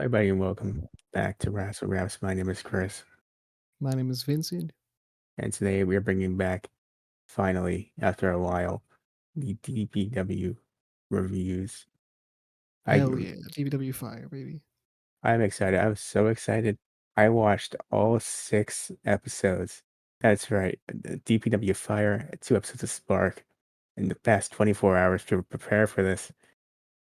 Hi, everybody, and welcome back to Wrassle Graps. My name is Chris, My name is Vincent. and today we are bringing back, finally, after a while, the DPW reviews. I Hell yeah, DPW Fire, baby. I'm excited. I was so excited. I watched all 6 episodes. That's right, DPW Fire, 2 episodes of Spark, in the past 24 hours to prepare for this.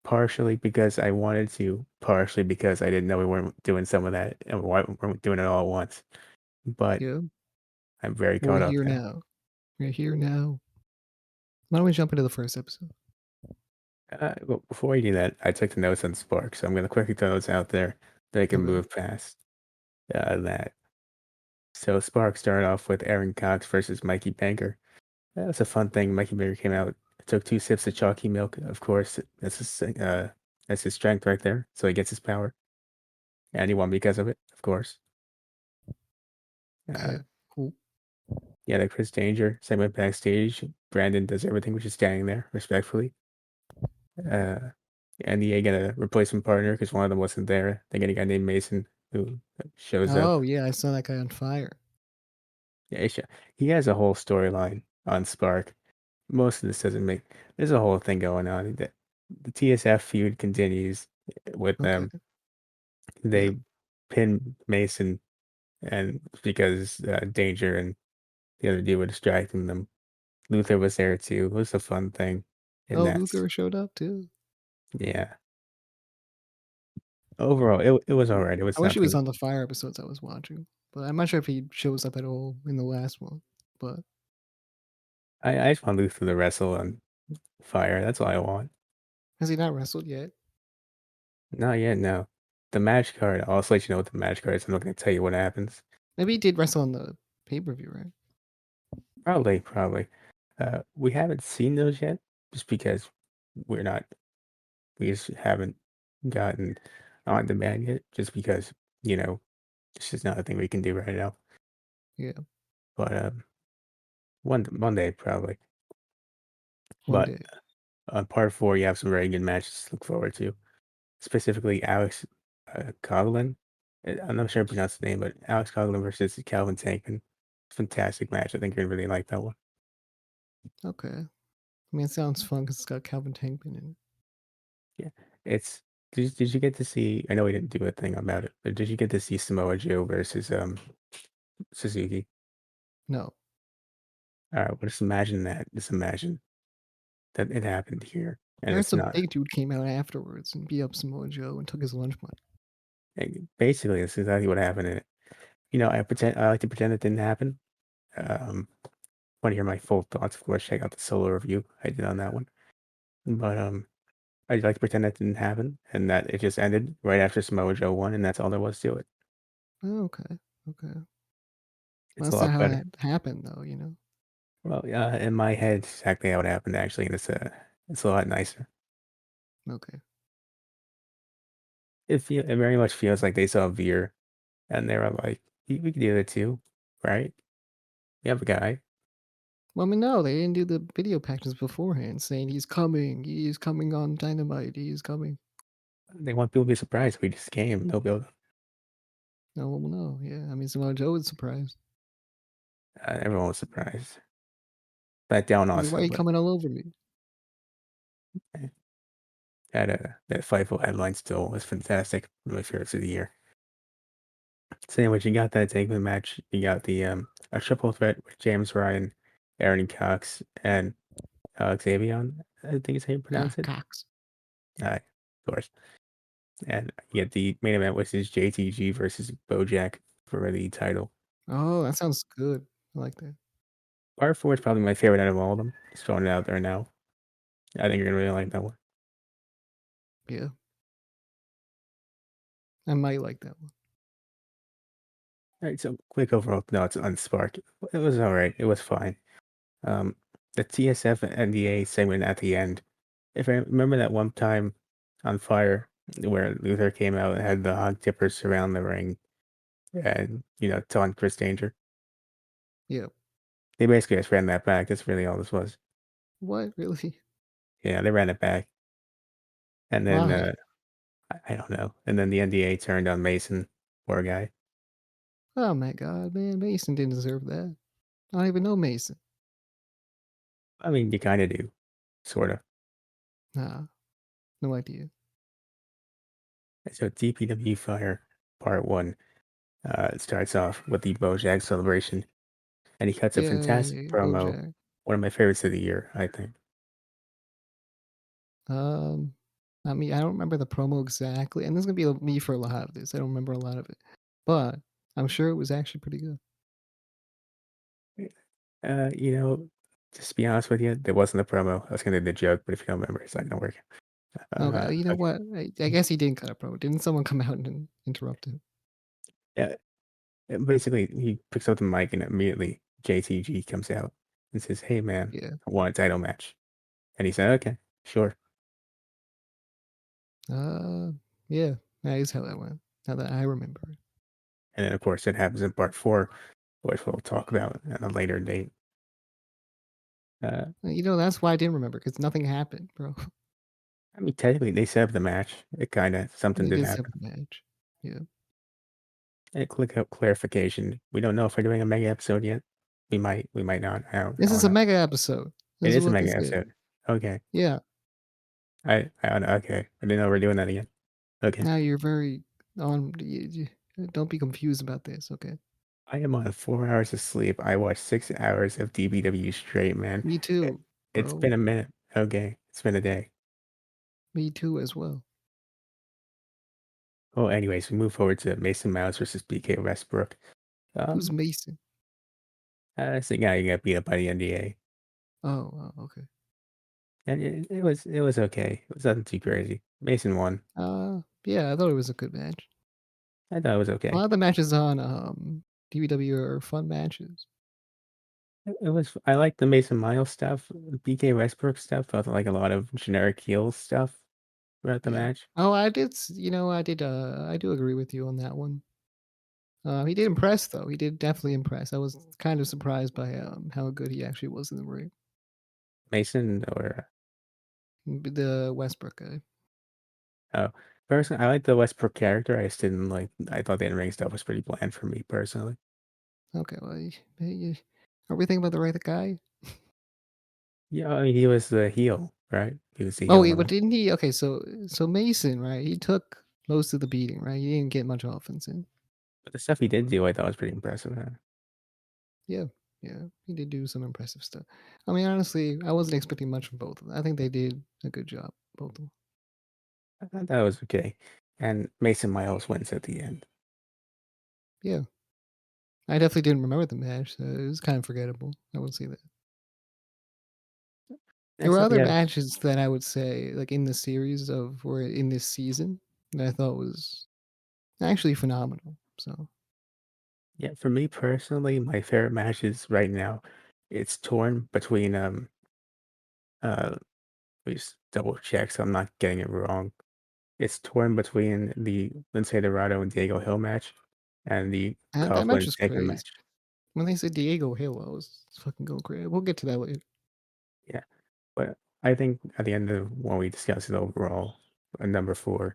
Partially because I wanted to, partially because I didn't know we weren't doing some of that and weren't doing it all at once. But Yeah, I'm very we're caught up here now. now. We're here now. Why don't we jump into the first episode? Well, before we do that, I took the notes on Spark, so I'm going to quickly throw those out there that I can Okay. move past that. So Spark started off with Aaron Cox versus Mikey Banker. That was a fun thing. Mikey Banker came out, took 2 sips of chalky milk. Of course, that's his strength right there. So he gets his power, and he won because of it. Of course. Uh, Okay. Cool. yeah, the Chris Danger segment backstage. Brandon does everything, which is standing there respectfully. Uh, and they get a replacement partner because one of them wasn't there. They get a guy named Mason who shows up. Oh yeah, I saw that guy on fire. Yeah, he has a whole storyline on Spark. Most of this doesn't make. There's a whole thing going on. The TSF feud continues with Okay. them. Yeah. They pin Mason, and because Danger and the other dude were distracting them. Luther was there too. It was a fun thing, and Oh, that's Luther showed up too. yeah. Overall, it was all right. It I was wish he was nothing. on the fire episodes I was watching, but I'm not sure if he shows up at all in the last one. But I just want Luther to wrestle on fire. That's all I want. has he not wrestled yet? Not yet, no. The match card, I'll just let you know what the match card is. I'm not going to tell you what happens. Maybe he did wrestle on the pay per view, right? Probably. We haven't seen those yet, just because we're not, we just haven't gotten on demand yet, just because, you know, it's just not a thing we can do right now. Yeah. But one day, probably. One But day. on part four, you have some very good matches to look forward to. Specifically, Alex Coughlin. I'm not sure I pronounced the name, but Alex Coughlin versus Calvin Tankman. Fantastic match. I think you're gonna really like that one. Okay. I mean, it sounds fun because it's got Calvin Tankman in it. Yeah, it's. Did you get to see? I know we didn't do a thing about it, but did you get to see Samoa Joe versus Suzuki? No. All right, well, just imagine that. Just imagine that it happened here, I and heard it's some not. big dude came out afterwards and beat up Samoa Joe and took his lunch money. Basically, that's exactly what happened in it. I like to pretend it didn't happen. Um, Want to hear my full thoughts? Of course, check out the solo review I did on that one. But I like to pretend that didn't happen and that it just ended right after Samoa Joe won, and that's all there was to it. Oh, okay. Okay. It's a That's not lot how better. that happened, though. Well, in my head, it's exactly how it happened actually, and it's a lot nicer. Okay. It very much feels like they saw Veer and they were like, we can do that too, right? We have a guy. Well, I mean, no, they didn't do the video packages beforehand saying he's coming on Dynamite, he's coming. They want people to be surprised. We just came. They'll be able, No, well, no, yeah. I mean, Samoa Joe was surprised. everyone was surprised. Back down He's like, why are also, you but coming all over me? eh, that Fightful headline still was fantastic. One of my favorites of the year. So anyways, you got that Tankman match. You got the a triple threat with James Ryan, Aaron Cox, and Xavion. I think is how you pronounce it. Cox. Of course. And you get the main event, which is JTG versus Bojack for the title. Oh, that sounds good. I like that. Part four is probably my favorite out of all of them. Just throwing it out there now. I think you're gonna really like that one. Yeah, I might like that one. All right, so quick overall thoughts on Spark. It was all right. It was fine. Um, the TSF and NDA segment at the end. If I remember that one time on Fire where Luther came out and had the hog tippers surround the ring and, taunt Chris Danger. Yeah. They basically just ran that back. That's really all this was. What? Really? Yeah, they ran it back. And then Why? I don't know. And then the NDA turned on Mason, poor guy. Oh my god, man, Mason didn't deserve that. I don't even know Mason. I mean, you kind of do, sort of. Nah, no idea. So DPW Fire Part 1 it starts off with the Bojack celebration, and he cuts a fantastic Yay, promo. Bojack. One of my favorites of the year, I think. Um, I mean, I don't remember the promo exactly, and this is gonna be me for a lot of this. I don't remember a lot of it, but I'm sure it was actually pretty good. You know, just to be honest with you, there wasn't a promo. I was gonna do the joke, but if you don't remember, it's not gonna work. Okay, you know Okay. what? I guess he didn't cut a promo. Didn't someone come out and interrupt him? Yeah, basically, he picks up the mic and immediately JTG comes out and says, "Hey, man, Yeah. I want a title match." And he said, "Okay, sure." Uh, yeah, that is how that went. Now that I remember it. And then, of course, it happens in part 4, which we'll talk about at a later date. Uh, You know, that's why I didn't remember because nothing happened, bro. I mean, technically, they set up the match. It kinda something They did did set up happen. the match. Yeah. And click up clarification. We don't know if we're doing a mega episode yet. We might not. I This don't is a know. mega episode. It This is is a what mega this is. episode. Okay. Yeah. I don't know. Okay. I didn't know we're doing that again. Okay. Now you're very on. Don't be confused about this, okay? I am on 4 hours of sleep. I watched 6 hours of DBW straight, man. Me It too, it's bro. been a minute. Okay. It's been a day. Me too as well. Well, anyways, we move forward to Mason Miles versus BK Westbrook. Who's Um, Mason? it's the guy who got beat up by the NDA. Okay. And it was okay. It was nothing too crazy. Mason won. Yeah, I thought it was a good match. I thought it was A okay. lot of the matches on DPW are fun matches. It was I like the Mason Miles stuff. The BK Westbrook stuff felt like a lot of generic heel stuff throughout the Yeah. match. Oh, I did. I do agree with you on that one. He did impress though. He did definitely impress. I was kind of surprised by how good he actually was in the ring. Mason or The Westbrook guy. oh, personally, I like the Westbrook character. I just didn't like. I thought the in-ring stuff was pretty bland for me personally. Okay, well, are we thinking about the right guy? Yeah, I mean, he was the heel, right? He was the Oh, heel in wait, the what match. didn't he? Okay, so Mason, right? He took most of the beating, right? He didn't get much offense in. But the stuff he did do, I thought was pretty impressive. Yeah, yeah, he did do some impressive stuff. I mean, honestly, I wasn't expecting much from both of them. I think they did a good job, both of them. I thought that was okay. And Mason Miles wins at the end. Yeah, I definitely didn't remember the match. So it was kind of forgettable. I would say that. There were Next up, we other have matches that I would say, like in the series of or in this season, that I thought was actually phenomenal. So yeah. For me personally, my favorite matches right now, it's torn between uh. Please double check so I'm not getting it wrong. It's torn between the Lince Dorado and Diego Hill match and the and that match Coughlin was Taker crazy. match. When they said Diego Hill, I was fucking going crazy. We'll get to that later. Yeah, but I think at the end of when we discuss it overall, number 4,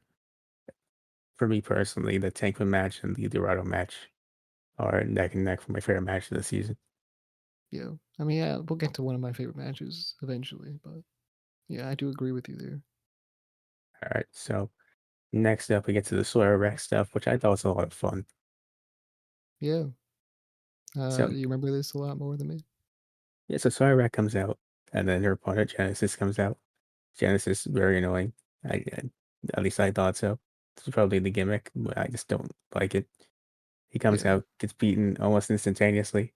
for me personally, the Tankman match and the Dorado match are neck and neck for my favorite match of the season. Yeah, I mean, yeah, we'll get to one of my favorite matches eventually, but yeah, I do agree with you there. All right, so next up, we get to the Sawyer Rex stuff, which I thought was a lot of fun. Yeah, So, you remember this a lot more than me? yeah, so Sawyer Rex comes out, and then her opponent Genesis comes out. Genesis very annoying. At least I thought so. It's probably the gimmick, but I just don't like it. He comes Yeah. out, gets beaten almost instantaneously.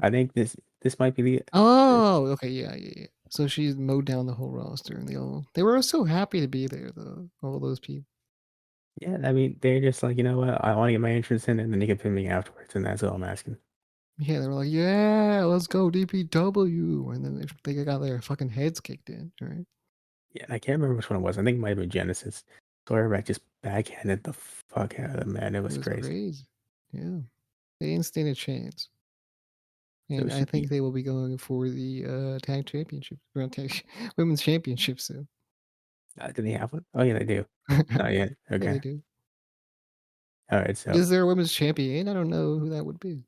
I think this might be the Oh, okay, yeah. So she mowed down the whole roster, and they were so happy to be there, though. All those people. yeah. I mean, they're just like, you know what? I want to get my entrance in, and then you can pin me afterwards, and that's all I'm asking. Yeah, they were like, "Yeah, let's go DPW," and then they got their fucking heads kicked in, right? Yeah, and I can't remember which one it was. I think it might have been Genesis. Sawyer Rack just backhanded the fuck out of them, man. It It was was crazy. crazy. Yeah, they didn't stand a chance, So and I she think beat. they will be going for the tag championship, or tag women's championship soon. Do they have one? Oh, yeah, they do. Not yet. Yeah, they Okay. do. Alright, But so is there a women's champion? I don't know who that would be.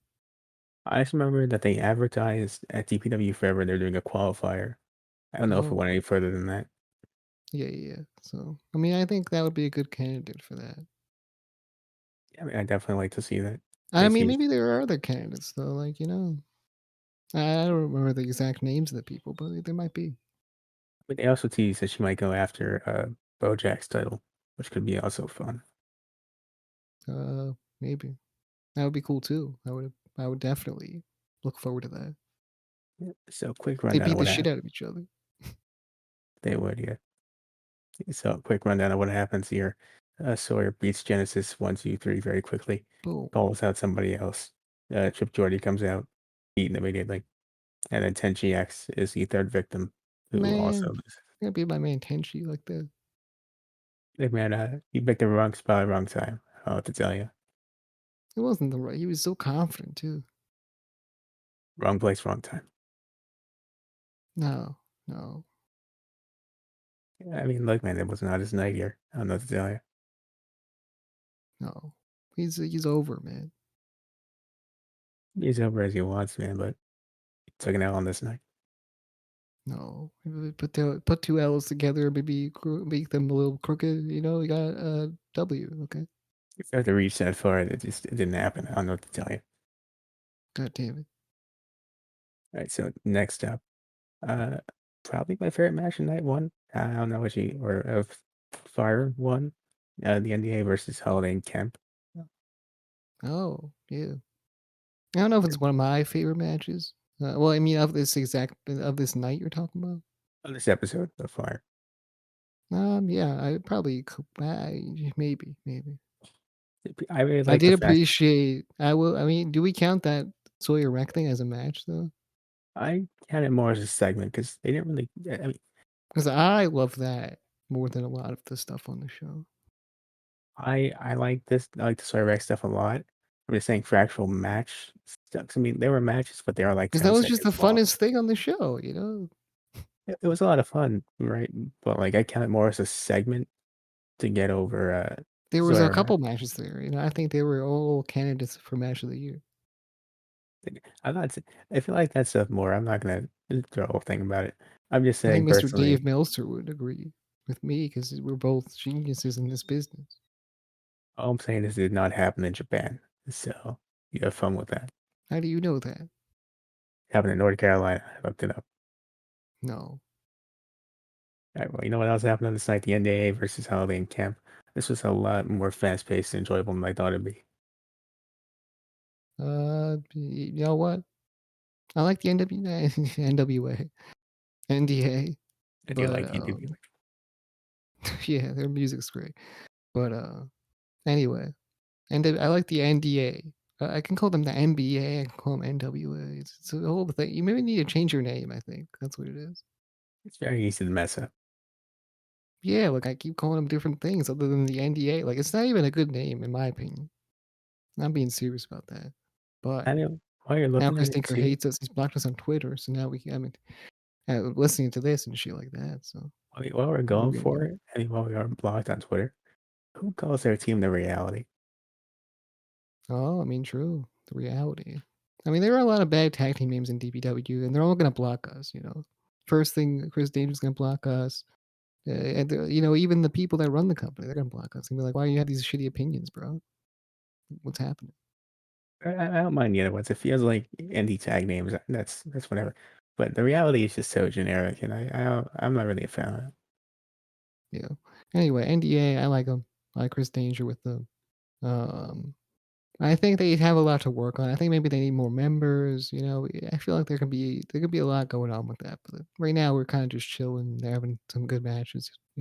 I just remember that they advertised at DPW Forever they're doing a qualifier. I don't know if it Oh, went any further than that. yeah, yeah, yeah. So, I mean, I think that would be a good candidate for that. I mean, I definitely like to see that. I Because mean, he's maybe there are other candidates though, like, I don't remember the exact names of the people, but there might be. but they also teased that she might go after, Bojack's title, which could be also fun. Maybe. That would be cool too. I would definitely look forward to that. Yeah, so quick They rundown of beat the what shit happened. out of each other. They would, yeah. So quick rundown of what happens here. Sawyer beats Genesis 1, 2, 3 very quickly, Boom. calls out somebody else. Trip Jordy comes out, beaten immediately. And then 10GX is the third victim who also Man, gonna be my man Tenchi like that. Hey man, you picked the wrong spot, wrong time. I'll have to tell you. It wasn't the right. He was so confident too. Wrong place, wrong time. No, no, I mean, look, man, it was not his night here. I don't know what to tell you. no. He's over, man. He's over as he wants, man, but he took an L on this night. No, put two L's together, maybe make them a little crooked. You got a W. Okay. You have to reach that far. It didn't happen. I don't know what to tell you. God damn it. All right, so next up, uh, probably my favorite match in night one. I don't know what you or of Fire one, the NDA versus Holiday and Kemp. Oh yeah. I don't know if it's one of my favorite matches. Well, I mean, of this night you're talking about. On this episode of Fire, Yeah, I probably maybe. I really I like the did fact appreciate. I will. I mean, do we count that Sawyer Wreck thing as a match though? I had it more as a segment because they didn't really. I mean, Because I love that more than a lot of the stuff on the show. I like this. I like the Soy Rex stuff a lot. I'm just saying for actual match stuff. I mean, there were matches, but they are like Because that 10 was just the seconds long. funnest thing on the show. It was a lot of fun, right? But like I count it more as a segment to get over There was a Sawyer Rex. couple matches there. I think they were all candidates for match of the year. I'm not. I feel like that stuff more. I'm not gonna throw a whole thing about it. I'm just I saying think Mr. personally. Dave Meltzer would agree with me because we're both geniuses in this business. All I'm saying is it did not happen in Japan. So you have fun with that. How do you know that? Happened in North Carolina. I looked it up. No. Alright, well, you know what else happened on this night? The NDA versus Holiday in Camp. This was a lot more fast-paced and enjoyable than I thought it'd be. You know what? I like the NWA, NWA, NDA, I do but like EDB. yeah, their music's great. But anyway, and I like the NDA. I can call them the NBA. I can call them NWA. It's a whole thing. You maybe need to change your name. I think that's what it is. It's very easy to mess up. Yeah, like I keep calling them different things other than the NDA. Like it's not even a good name in my opinion. I'm being serious about that. But I mean, while you're now looking Chris at it Dinker too, hates us. He's blocked us on Twitter. So now I mean, listening to this and shit like that. So while we're what are going we gonna for do? it, I mean, while we are blocked on Twitter, who calls their team the reality? Oh, I mean, true. The reality. I mean, there are a lot of bad tag team names in DPW, and they're all gonna block us. First thing, Chris Danger's gonna block us, and even the people that run the company, they're gonna block us and be like, "Why do you have these shitty opinions, bro? What's happening?" I don't mind the other ones. It feels like indie tag names. That's whatever. But the reality is just so generic, and I'm not really a fan of it. Yeah. Anyway, NDA, I like them. I like Chris Danger with them. Um, I think they have a lot to work on. I think maybe they need more members. I feel like there could be a lot going on with that. But right now, we're kind of just chilling. They're having some good matches. I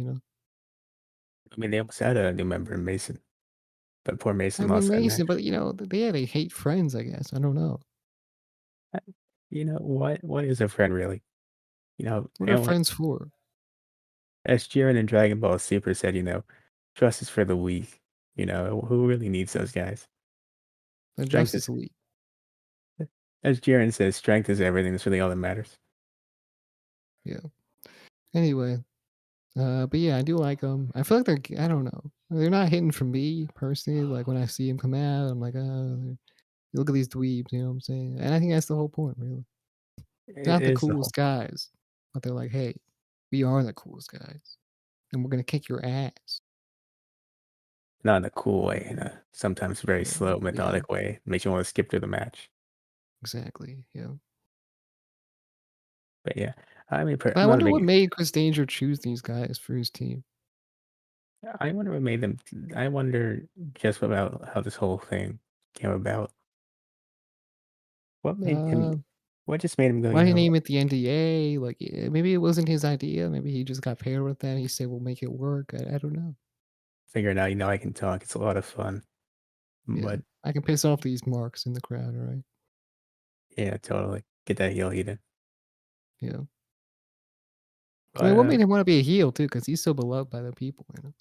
mean, they almost had a new member in Mason, but poor I Mason mean, lost that Mason, match. but they hate friends. I guess I don't know. Uh, You know what? What is a friend really? What They are only friends for? as Jiren in Dragon Ball Super said, trust is for the weak. Who really needs those guys? The Strength is, Justice League. as Jiren says, strength is everything. That's really all that matters. Yeah. Anyway, But yeah, I do like them. I feel like I don't know. They're not hitting for me personally. Like when I see them come out, I'm like, oh, look at these dweebs. You know what I'm saying? And I think that's the whole point, really. They're It not the is the whole coolest guys, but they're like, hey, we are the coolest guys, and we're gonna kick your ass. not in a cool way, in a sometimes very Yeah, slow, yeah, methodic way. Makes you want to skip through the match. exactly. Yeah. But yeah, I mean, But I I'm not a wonder what big. made Chris Danger choose these guys for his team. I wonder what made them. I wonder just about how this whole thing came about. What made him? Uh, What just made him go? why didn't he name it the NDA? Like, maybe it wasn't his idea. Maybe he just got paired with that. He said, "We'll make it work." I don't know. Figure it out. I can talk. It's a lot of fun. Yeah, But I can piss off these marks in the crowd. All right. yeah, totally get that heel heated. Yeah. I But mean, what made him want to be a heel too? Because he's so beloved by the people. You know.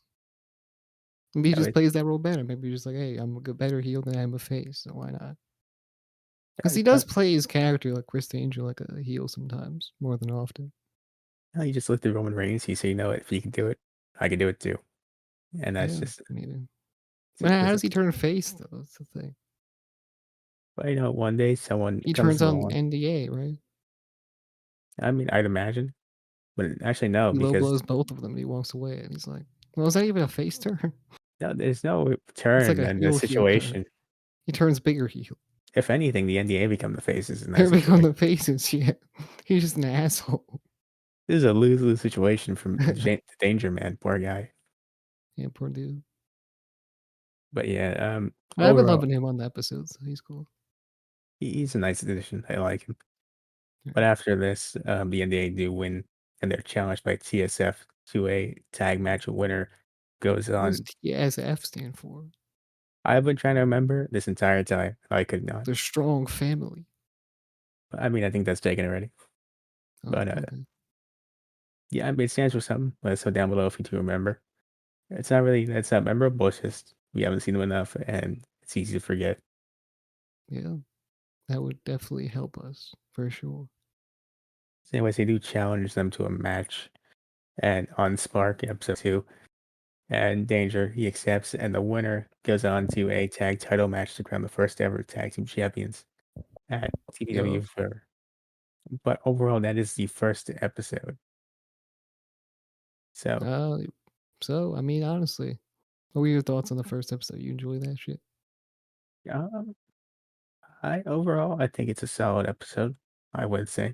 Maybe he yeah, just plays that role better. Maybe he's just like, hey, I'm a good, better heel than I am a face. So why not? Because he does play his character like Chris Danger, like a heel sometimes, more than often. you just looked at Roman Reigns. He said, if you can do it, I can do it too. And that's Yeah, just maybe. But how simplistic. does he turn face though? That's the thing. But one day someone He comes turns on along. NDA, right? I mean, I'd imagine, but actually no, He low because blows both of them. He walks away, and he's like, "Well, is that even a face turn? no, there's no It's like turn a in the heel turn. situation. He turns bigger heel. If anything, the NDA become the faces in They that become situation. the faces. Yeah, he's just an asshole. This is a lose-lose situation from the Danger Man, poor guy. Yeah, poor dude. But yeah, I've been overall, loving him on the episodes. So he's cool. he's a nice addition. I like him. But Yeah. after this, the NDA do win, and they're challenged by TSF to a tag match. Winner goes What does on. TSF stand for? I've been trying to remember this entire time. I could not. The Strong Family. But, I mean, I think that's taken already. Oh, But okay. yeah, I mean, it stands for something. Let us know down below if you do remember. It's not memorable. It's just we haven't seen them enough, and it's easy to forget. Yeah, that would definitely help us for sure. So anyways, they do challenge them to a match, and on Spark in episode 2, and Danger he accepts, and the winner goes on to a tag title match to crown the first ever tag team champions at TPW Yo, for. But overall, that is the first episode. So, uh, so I mean, honestly, what were your thoughts on the first episode? You enjoy that shit? um, I think it's a solid episode. I would say.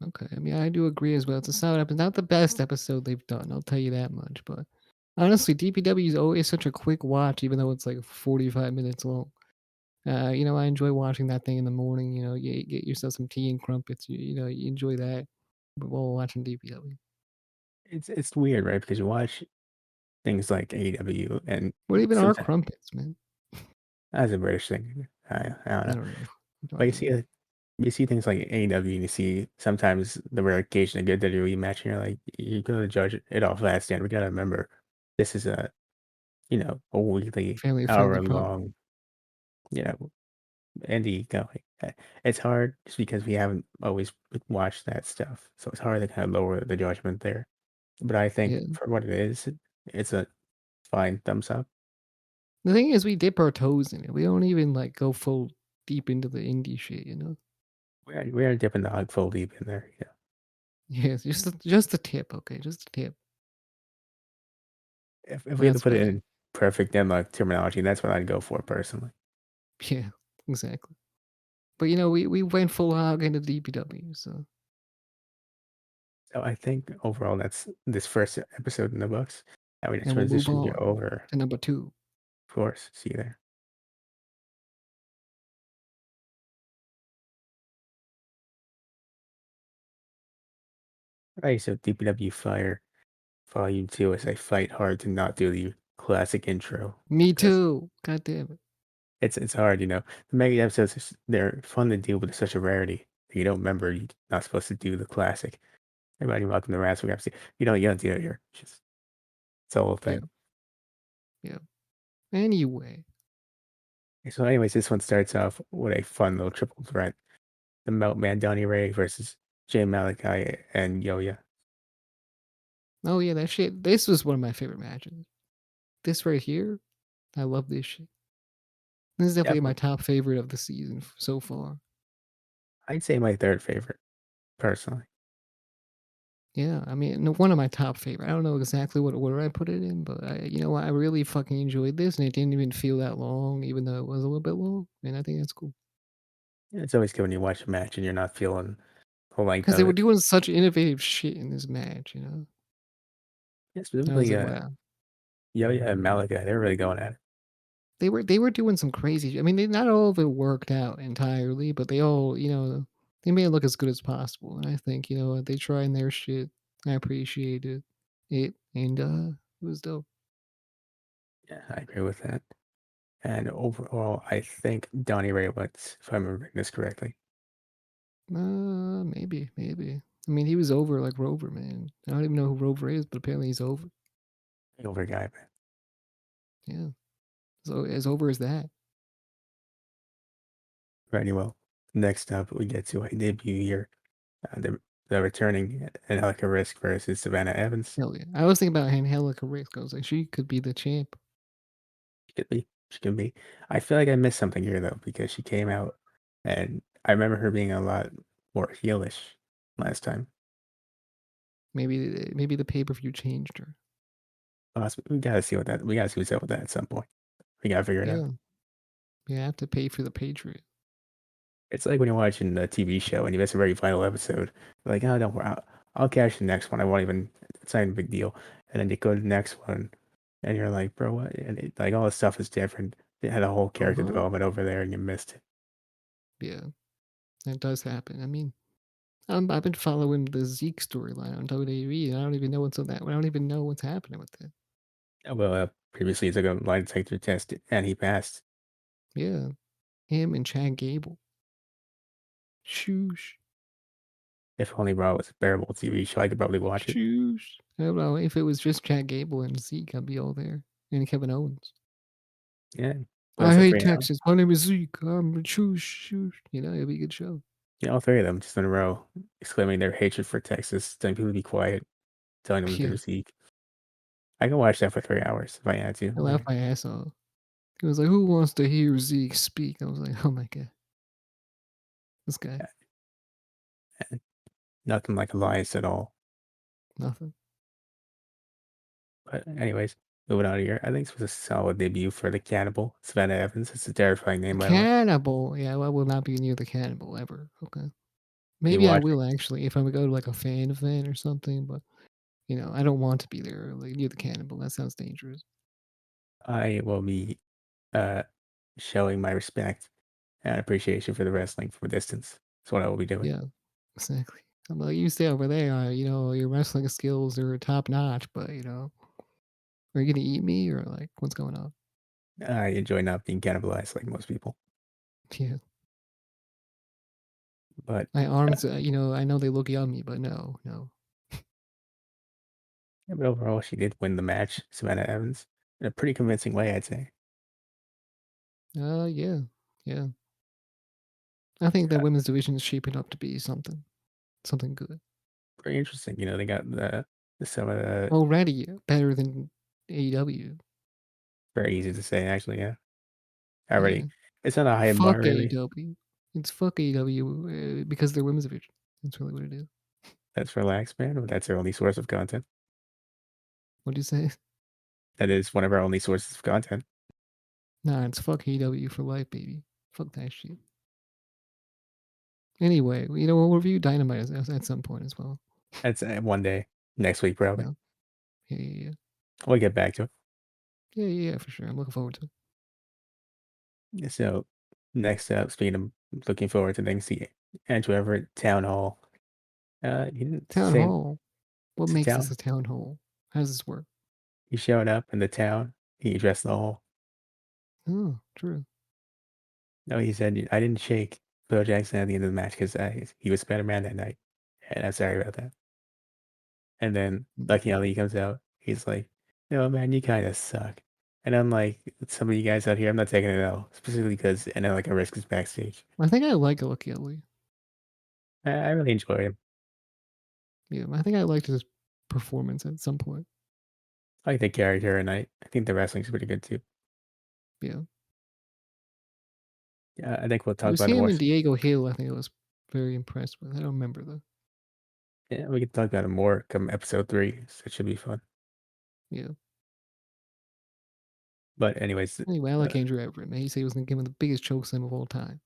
Okay, I mean, I do agree as well. It's a solid episode, not the best episode they've done. I'll tell you that much. But honestly, DPW is always such a quick watch, even though it's like 45 minutes long. I enjoy watching that thing in the morning. You get yourself some tea and crumpets. You enjoy that while watching DPW. It's weird, right? Because you watch things like AEW, and What even are sometimes crumpets, man? as a British thing, I don't I know. don't know. No But idea. you see things like AEW, and you see sometimes the rare occasion a good WWE match, and you're like, you're gonna judge it off that stand. We gotta remember this is a weekly Family friendly hour product. long, you know, indie going. It's hard just because we haven't always watched that stuff, so it's hard to kind of lower the judgment there. But I think Yeah. for what it is, it's a fine thumbs up. The thing is, we dip our toes in it. We don't even like go full deep into the indie shit. We are dipping the hog full deep in there. Yeah. Yes, just a tip, okay, just a tip. If we had to That's put it about it. in perfect demo terminology, that's what I'd go for personally. Yeah, exactly. But we went full hog into DPW, so So I think overall that's this first episode in the books. Now we just and we'll move transition here on over, to number 2. of course. See you there. Alright, so DPW Fire Volume 2 as I fight hard to not do the classic intro. Me Because too. God damn it. it's hard. The mega episodes they're fun to do, but it's such a rarity. You don't remember you're not supposed to do the classic. Everybody welcome to Wrassle Graps. You don't do it here. It's the whole Yeah, thing. yeah. Anyway, So anyways, this one starts off with a fun little triple threat. The Meltman Donnie Ray versus Jay Malachi and Yoya. Oh yeah, that shit. This was one of my favorite matches. This right here, I love this shit. This is definitely my Definitely. top favorite of the season so far. I'd say my third favorite, personally. Yeah, I mean, no, one of my top favorite. I don't know exactly what order I put it in, but you know what? I really fucking enjoyed this, and it didn't even feel that long, even though it was a little bit long. And I think that's cool It's always good when you watch a match and you're not feeling the length because they of were it. doing such innovative shit in this match. You know, Yeah, I was specifically, like, wow. Yo-Yo and Malaga, they were really going at it. They were doing some crazy. I mean, they not all of it worked out entirely, but they all, you know, they made it look as good as possible. And I think, you know, they trying their shit. I appreciated it, and it was dope. Yeah, I agree with that. And overall, I think Donnie Ray wins, if I'm remembering this correctly. Maybe. I mean, he was over like Rover, man. I don't even know who Rover is, but apparently he's over. Over guy, man. Yeah, so as over as that. Right, well, next up, we get to a debut here. The returning Angelica Risk versus Savannah Evans. Hell yeah. I was thinking about Angelica Rick. I was like, she could be the champ. She could be. She could be. I feel like I missed something here, though, because she came out and I remember her being a lot more heelish last time. Maybe the pay per view changed her. We gotta see what that. We gotta see what's up with that at some point. We gotta figure it out. Yeah, you have to pay for the Patriot. It's like when you're watching a TV show and you miss a very final episode. You're like, oh, don't worry, I'll catch the next one. I won't even. It's not even a big deal. And then you go to the next one, and you're like, bro, what? And like all this stuff is different. They had a whole Uh character huh. development over there, and you missed it. Yeah, that does happen. I mean, I've been following the Zeke storyline on WWE, and I don't even know what's on that. I don't even know what's happening with it. Well, previously he took a lie detector test and he passed. Yeah, him and Chad Gable. Shoosh. If only Raw was a bearable TV show, I could probably watch it. Shoosh. I don't know. If it was just Chad Gable and Zeke, I'd be all there. And Kevin Owens. Yeah, but I it's all hate three now. Texas. My name is Zeke. I'm shoosh, shoosh. You know, it'd be a good show. Yeah, all three of them just in a row, exclaiming their hatred for Texas, telling people to be quiet, telling them Yeah, they're Zeke. I could watch that for 3 hours if I had to. I laughed Like, my ass off. He was like, "Who wants to hear Zeke speak?" I was like, "Oh my god, this guy, nothing like Elias at all. nothing." But anyways, moving on here. I think this was a solid debut for the Cannibal, Savannah Evans. It's a terrifying The name, by the way. cannibal. Yeah, I will not be near the cannibal ever. Okay, You maybe I watch will it. actually if I would go to like a fan event or something. But you know, I don't want to be there like near the cannibal. That sounds dangerous. I will be uh, showing my respect and appreciation for the wrestling from a distance. That's what I will be doing. Yeah, exactly. I'm like, you stay over there. You know, your wrestling skills are top notch, but you know, are you gonna eat me or like what's going on? I enjoy not being cannibalized like most people. Yeah, But, my arms. You know, I know they look yummy, but no, no. yeah, but overall, she did win the match, Savannah Evans, in a pretty convincing way, I'd say. Yeah, yeah. I think that Uh, women's division is shaping up to be something good. Very interesting. They got some of the Already better than AEW. very easy to say, actually. Yeah, Yeah. already. It's not a high bar, Fuck really. AEW. It's fuck AEW because they're women's division. That's really what it is. That's relaxed, man. But that's our only source of content. What do you say? That is one of our only sources of content. Nah, it's fuck AEW for life, baby. Fuck that shit. Anyway, you know, we'll review Dynamite at some point as well. That's one day next week, probably. Yeah. Yeah, yeah, yeah. We'll get back to it. Yeah, yeah, yeah, for sure. I'm looking forward to it. Yeah, so next up, speaking of looking forward to things, the Andrew Everett Town Hall. He didn't Town say Hall. What it's a makes this town. a town hall? How does this work? He showed up in the town. He addressed the hall. Oh, true. No, he said, I didn't shake Bojack at the end of the match because he was Spider-Man that night. And I'm sorry about that. And then Mm. Lucky Ali comes out. He's like, no, man, you kind of suck. And I'm like, some of you guys out here, I'm not taking it out, specifically because I know like a risk is backstage. I think I like Lucky Ellie. I really enjoy him. Yeah, I think I liked his. performance at some point. I like the character, and I think the wrestling's pretty good too. Yeah. Yeah, I think we'll It talk was about it him more. and Diego Hill, I think I was very impressed with. I don't remember though. Yeah, we can talk about it more come episode 3, so it should be fun. Yeah. But anyways, Anyway, I like Andrew Everett, man. He said he was gonna give him the biggest chokeslam of all time.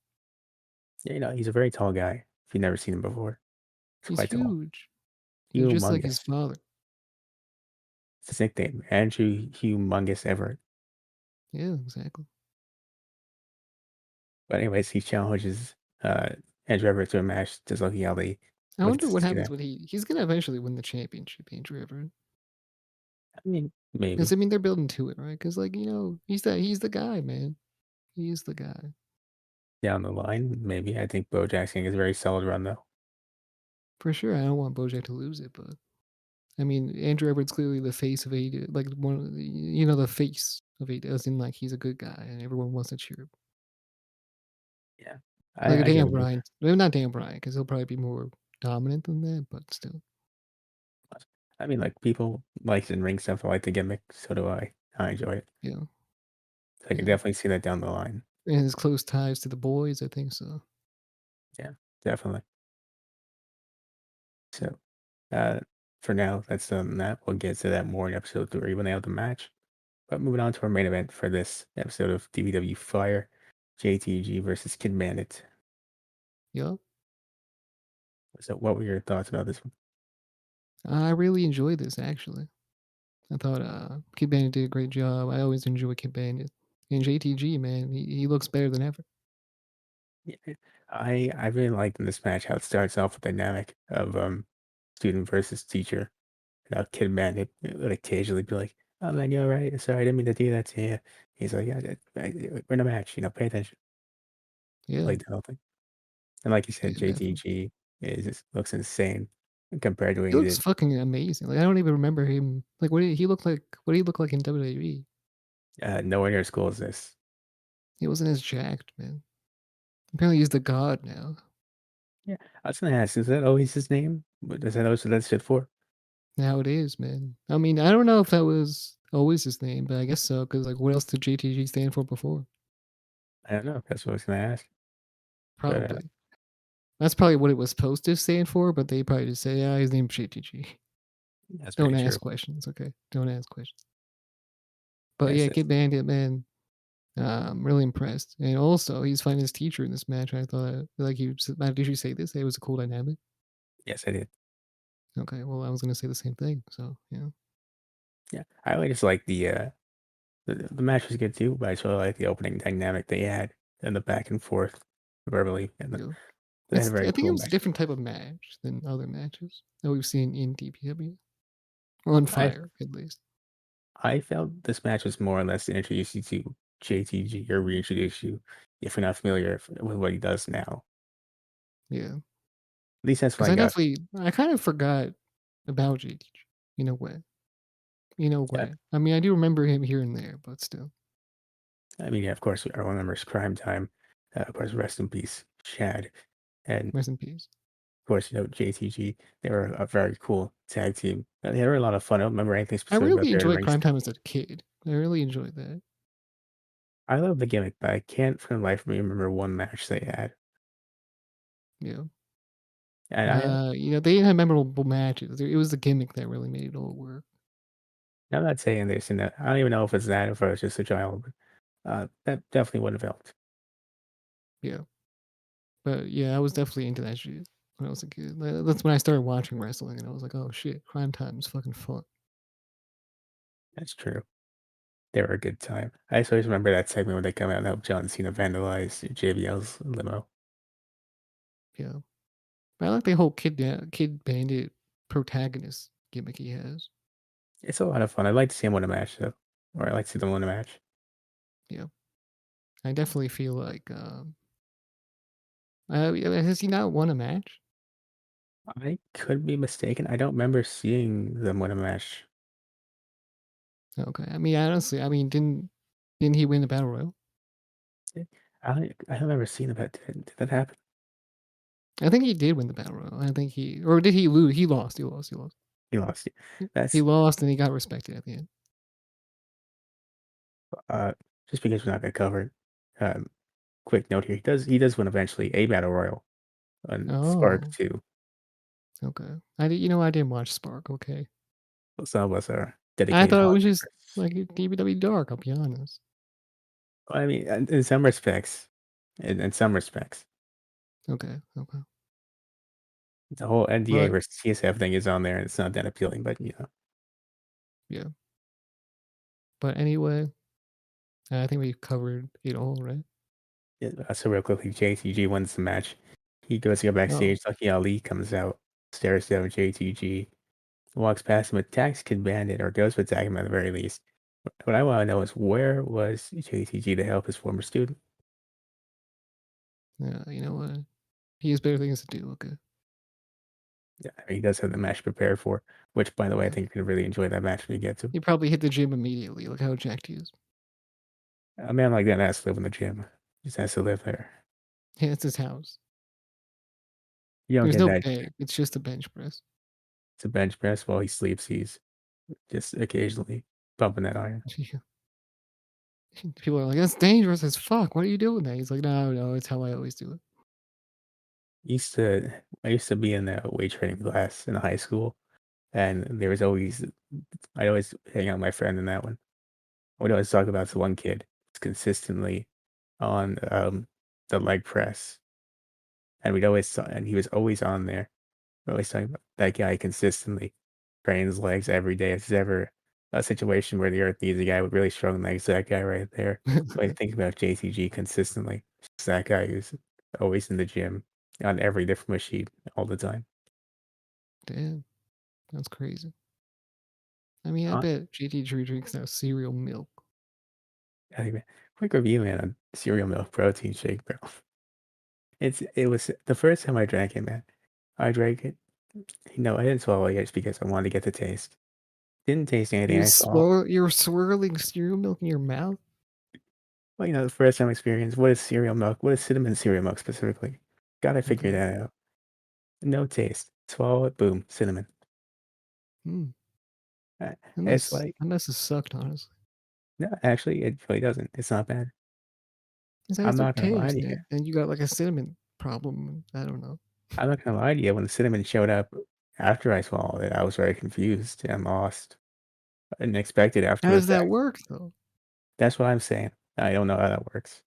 yeah, he's a very tall guy. If you've never seen him before, he's He's quite tall. huge. He's just like his Humongous. father. It's his nickname, Andrew Humongous Everett. Yeah, exactly. But anyways, he challenges Andrew Everett to a match. Just looking how they I look to wonder what see happens that. when he's gonna eventually win the championship, Andrew Everett. I mean, Because maybe I mean they're building to it, right? Because like, he's the guy, man. He's the guy. down the line, maybe. I think Bojack's getting a very solid run though. For sure. I don't want Bojack to lose it, but I mean Andrew Everett's clearly the face of AEW, like one of the face of AEW, as in like he's a good guy and everyone wants to cheer him. Yeah, Like a I get Dan what you. Bryan. Well, not Dan Bryan, because he'll probably be more dominant than that, but still. I mean, like people like in ring stuff. I like the gimmick. So do I. I enjoy it. Yeah. So I can Yeah. definitely see that down the line. And his close ties to the boys, I think so. Yeah, definitely. So uh, for now, that's done that. We'll get to that more in episode 3 when they have the match. But moving on to our main event for this episode of DPW Fire, JTG versus Kid Bandit. Yeah. So what were your thoughts about this one? I really enjoyed this actually. I thought Kid Bandit did a great job. I always enjoy Kid Bandit. And JTG, man, he looks better than ever. Yeah, I really liked in this match how it starts off with the dynamic of student versus teacher. And how Kid Bandit would occasionally be like, "Oh man, you all right? Sorry, I didn't mean to do that to you." He's like, "Yeah, we're in a match. Pay attention." Yeah. Like the whole thing. And like you Yeah, said, definitely. JTG looks insane compared to what He he looks did. fucking amazing. Like I don't even remember him. Like what did he look like? What did he look like in WWE? Nowhere near as cool as this. He wasn't as jacked, man. Apparently he's the god now. Yeah, I was gonna ask, is that always his name? Is that always what that stood for? Now it is, man. I mean, I don't know if that was always his name, but I guess so. Because like, what else did JTG stand for before? I don't know. That's what I was gonna ask. But Probably. That's probably what it was supposed to stand for, but they probably just say, "Yeah, his name's JTG." that's Don't very true. ask questions, okay? Don't ask questions. But Yes, yeah, yes, Kid Bandit, man, I'm really impressed. And also, he's fighting his teacher in this match. I thought, like, did you say this? It was a cool dynamic. yes, I did. Okay, well, I was gonna say the same thing. So yeah, Yeah, I really just like the match was good too, but I just really like the opening dynamic they had and the back and forth verbally, and yeah. they had a very I think it cool was a match. different type of match than other matches that we've seen in DPW. On I Fire, at least. I felt this match was more or less to introduce you to JTG or reintroduce you if you're not familiar with what he does now. Yeah, At least that's what because I got. I kind of forgot about JTG in a way. In a Yeah, way. I mean, I do remember him here and there, but still. I mean, yeah, of course, everyone remembers Crime Time. Of course, rest in peace, Chad. And Rest in peace. of course, JTG. They were a very cool tag team. They were a lot of fun. I don't remember anything I specific about really their in enjoyed ring Crime stuff. Time as a kid. I really enjoyed that. I love the gimmick, but I can't for the life of me remember one match they had. Yeah. And I, They didn't have memorable matches. It was the gimmick that really made it all work. I'm not saying this, and I don't even know if it's that or if I was just a child, but that definitely would have helped. Yeah. But yeah, I was definitely into that shit when I was a kid. That's when I started watching wrestling, and I was like, oh shit, Crime Time is fucking fun. That's true. They were a good time. I just always remember that segment when they come out and help John Cena vandalize JBL's limo. Yeah. But I like the whole Kid Bandit protagonist gimmick he has. It's a lot of fun. I'd like to see him win a match, though. Or I'd like to see them win a match. Yeah. I definitely feel like, has he not won a match? I could be mistaken. I don't remember seeing them win a match. Okay. I mean, honestly, I mean, didn't he win the battle royal? Eh, I don't remember seeing that. Did that happen? I think he did win the battle royal. I think or did he lose? He lost. He lost. He lost. He lost. He That's lost and he got respected at the end. uh, just because we're not gonna cover it. Um, quick note here: he does win eventually a battle royal on Spark Oh, 2. okay. I didn't watch Spark. Okay, Some of us are I dedicated thought it hog was just members. like DPW Dark. I'll be honest. I mean, in some respects, in some respects, Okay, okay, the whole NDA but versus TSF thing is on there, and it's not that appealing. But yeah, but anyway, I think we covered it all, right? yeah, so real quickly, JTG wins the match. He goes to go Oh, backstage. Lucky Ali comes out, stares down JTG, walks past him, attacks Kid Bandit, or goes to attack him at the very least. What I want to know is where was JTG to help his former student? yeah. You know what? He has better things to do. Okay. Yeah, he does have the match prepared for, which, by the way, I Yeah. think you're gonna really enjoy that match when you get to. He probably hit the gym immediately. Look how jacked he is. A man like that has to live in the gym. Just has to live there. Yeah, it's his house. You don't There's get no that. bag. It's just a bench press. To bench press while he sleeps. He's just occasionally pumping that iron. People are like, "That's dangerous as fuck. Why are you doing that?" He's like, "No, no, it's how I always do it." I used to be in a weight training class in high school, and there was always I always hang out with my friend in that one. We'd always talk about this one kid who's consistently on the leg press, and and he was always on there. We're always talking about that guy consistently trains legs every day. If there's ever a situation where the earth needs a guy with really strong legs, that guy right there. So I think about JTG consistently. It's that guy who's always in the gym on every different machine all the time. Damn, that's crazy. I mean, I Huh? bet GT drinks now cereal milk. Anyway, quick review, man, on cereal milk protein shake, bro. It was the first time I drank it, man. I drank it. I didn't swallow it just because I wanted to get the taste. Didn't taste anything. I saw. You were swirling cereal milk in your mouth. Well, the first time experience. What is cereal milk? What is cinnamon cereal milk specifically? Gotta figure Okay. that out. No taste. Swallow it. Boom. Cinnamon. Hmm. Uh, It's like That must have sucked, honestly. no, actually, it really doesn't. It's not bad. It has I'm no not gonna lie taste, to you. and you got like a cinnamon problem. I don't know. I'm not gonna lie to you. When the cinnamon showed up after I swallowed it, I was very confused and lost. I didn't expect it after How the does that fact. work though? That's what I'm saying. I don't know how that works.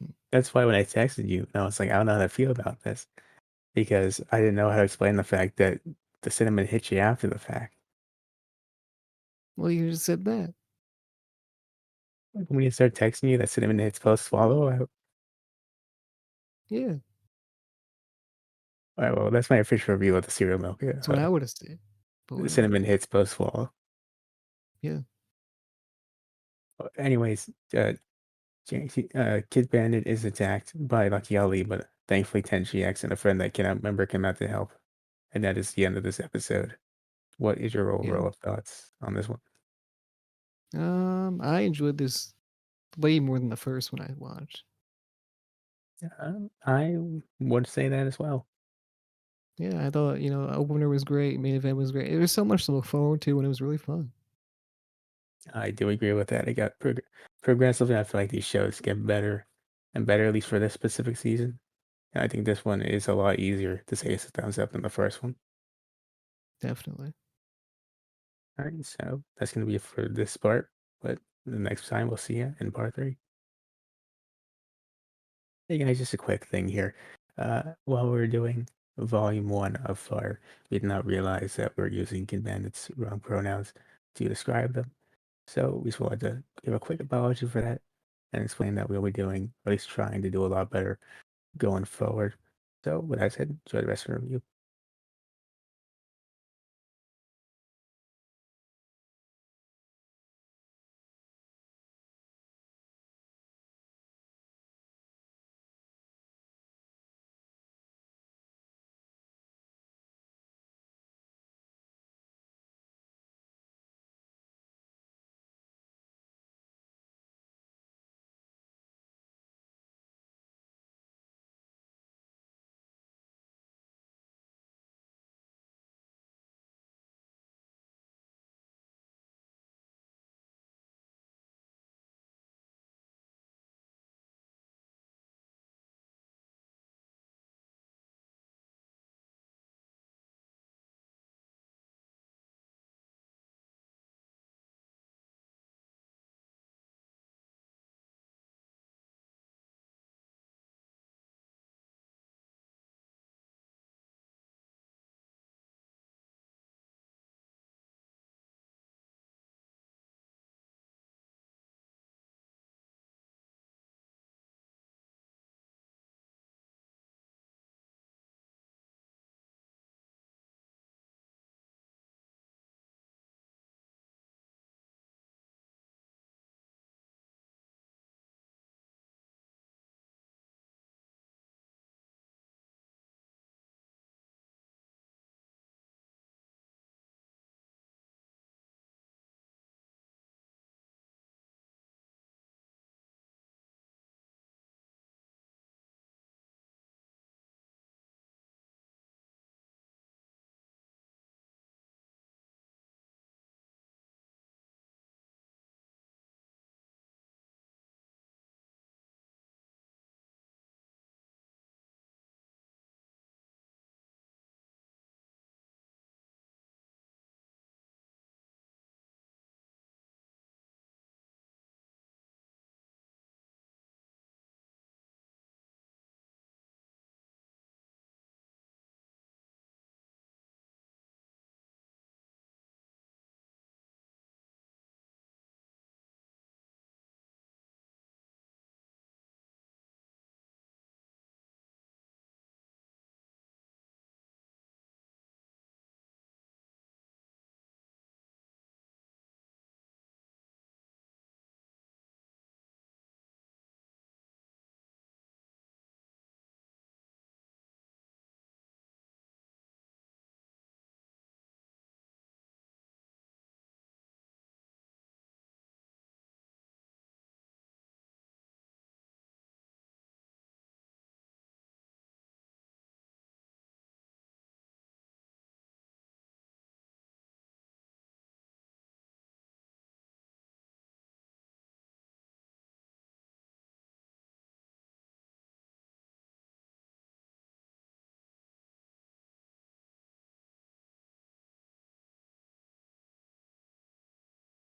Hmm. That's why when I texted you, I was like, I don't know how to feel about this because I didn't know how to explain the fact that the cinnamon hit you after the fact. Well, you just said that. Like, when you start texting you that cinnamon hits post swallow, Yeah, alright, well, that's my official review of the cereal milk. that's what I would have said. But The whatever. cinnamon hits post swallow. Yeah. Anyways, Kid Bandit is attacked by Lucky Ali, but thankfully 10GX and a friend that cannot remember come out to help. And that is the end of this episode. What is your Yeah. overall thoughts on this one? I enjoyed this way more than the first one I watched. I would say that as well. Yeah, I thought, opener was great, main event was great. There was so much to look forward to, and it was really fun. I do agree with that. It got progressively. I feel like these shows get better and better, at least for this specific season. And I think this one is a lot easier to say it's a thumbs up than the first one. Definitely. All right, so that's going to be it for this part. But the next time we'll see you in part 3. Hey guys, just a quick thing here. While we are doing volume 1 of Fire, we did not realize that we're using Kid Bandit's wrong pronouns to describe them. So we just wanted to give a quick apology for that and explain that we'll be doing, at least trying to do a lot better going forward. So with that said, enjoy the rest of the review.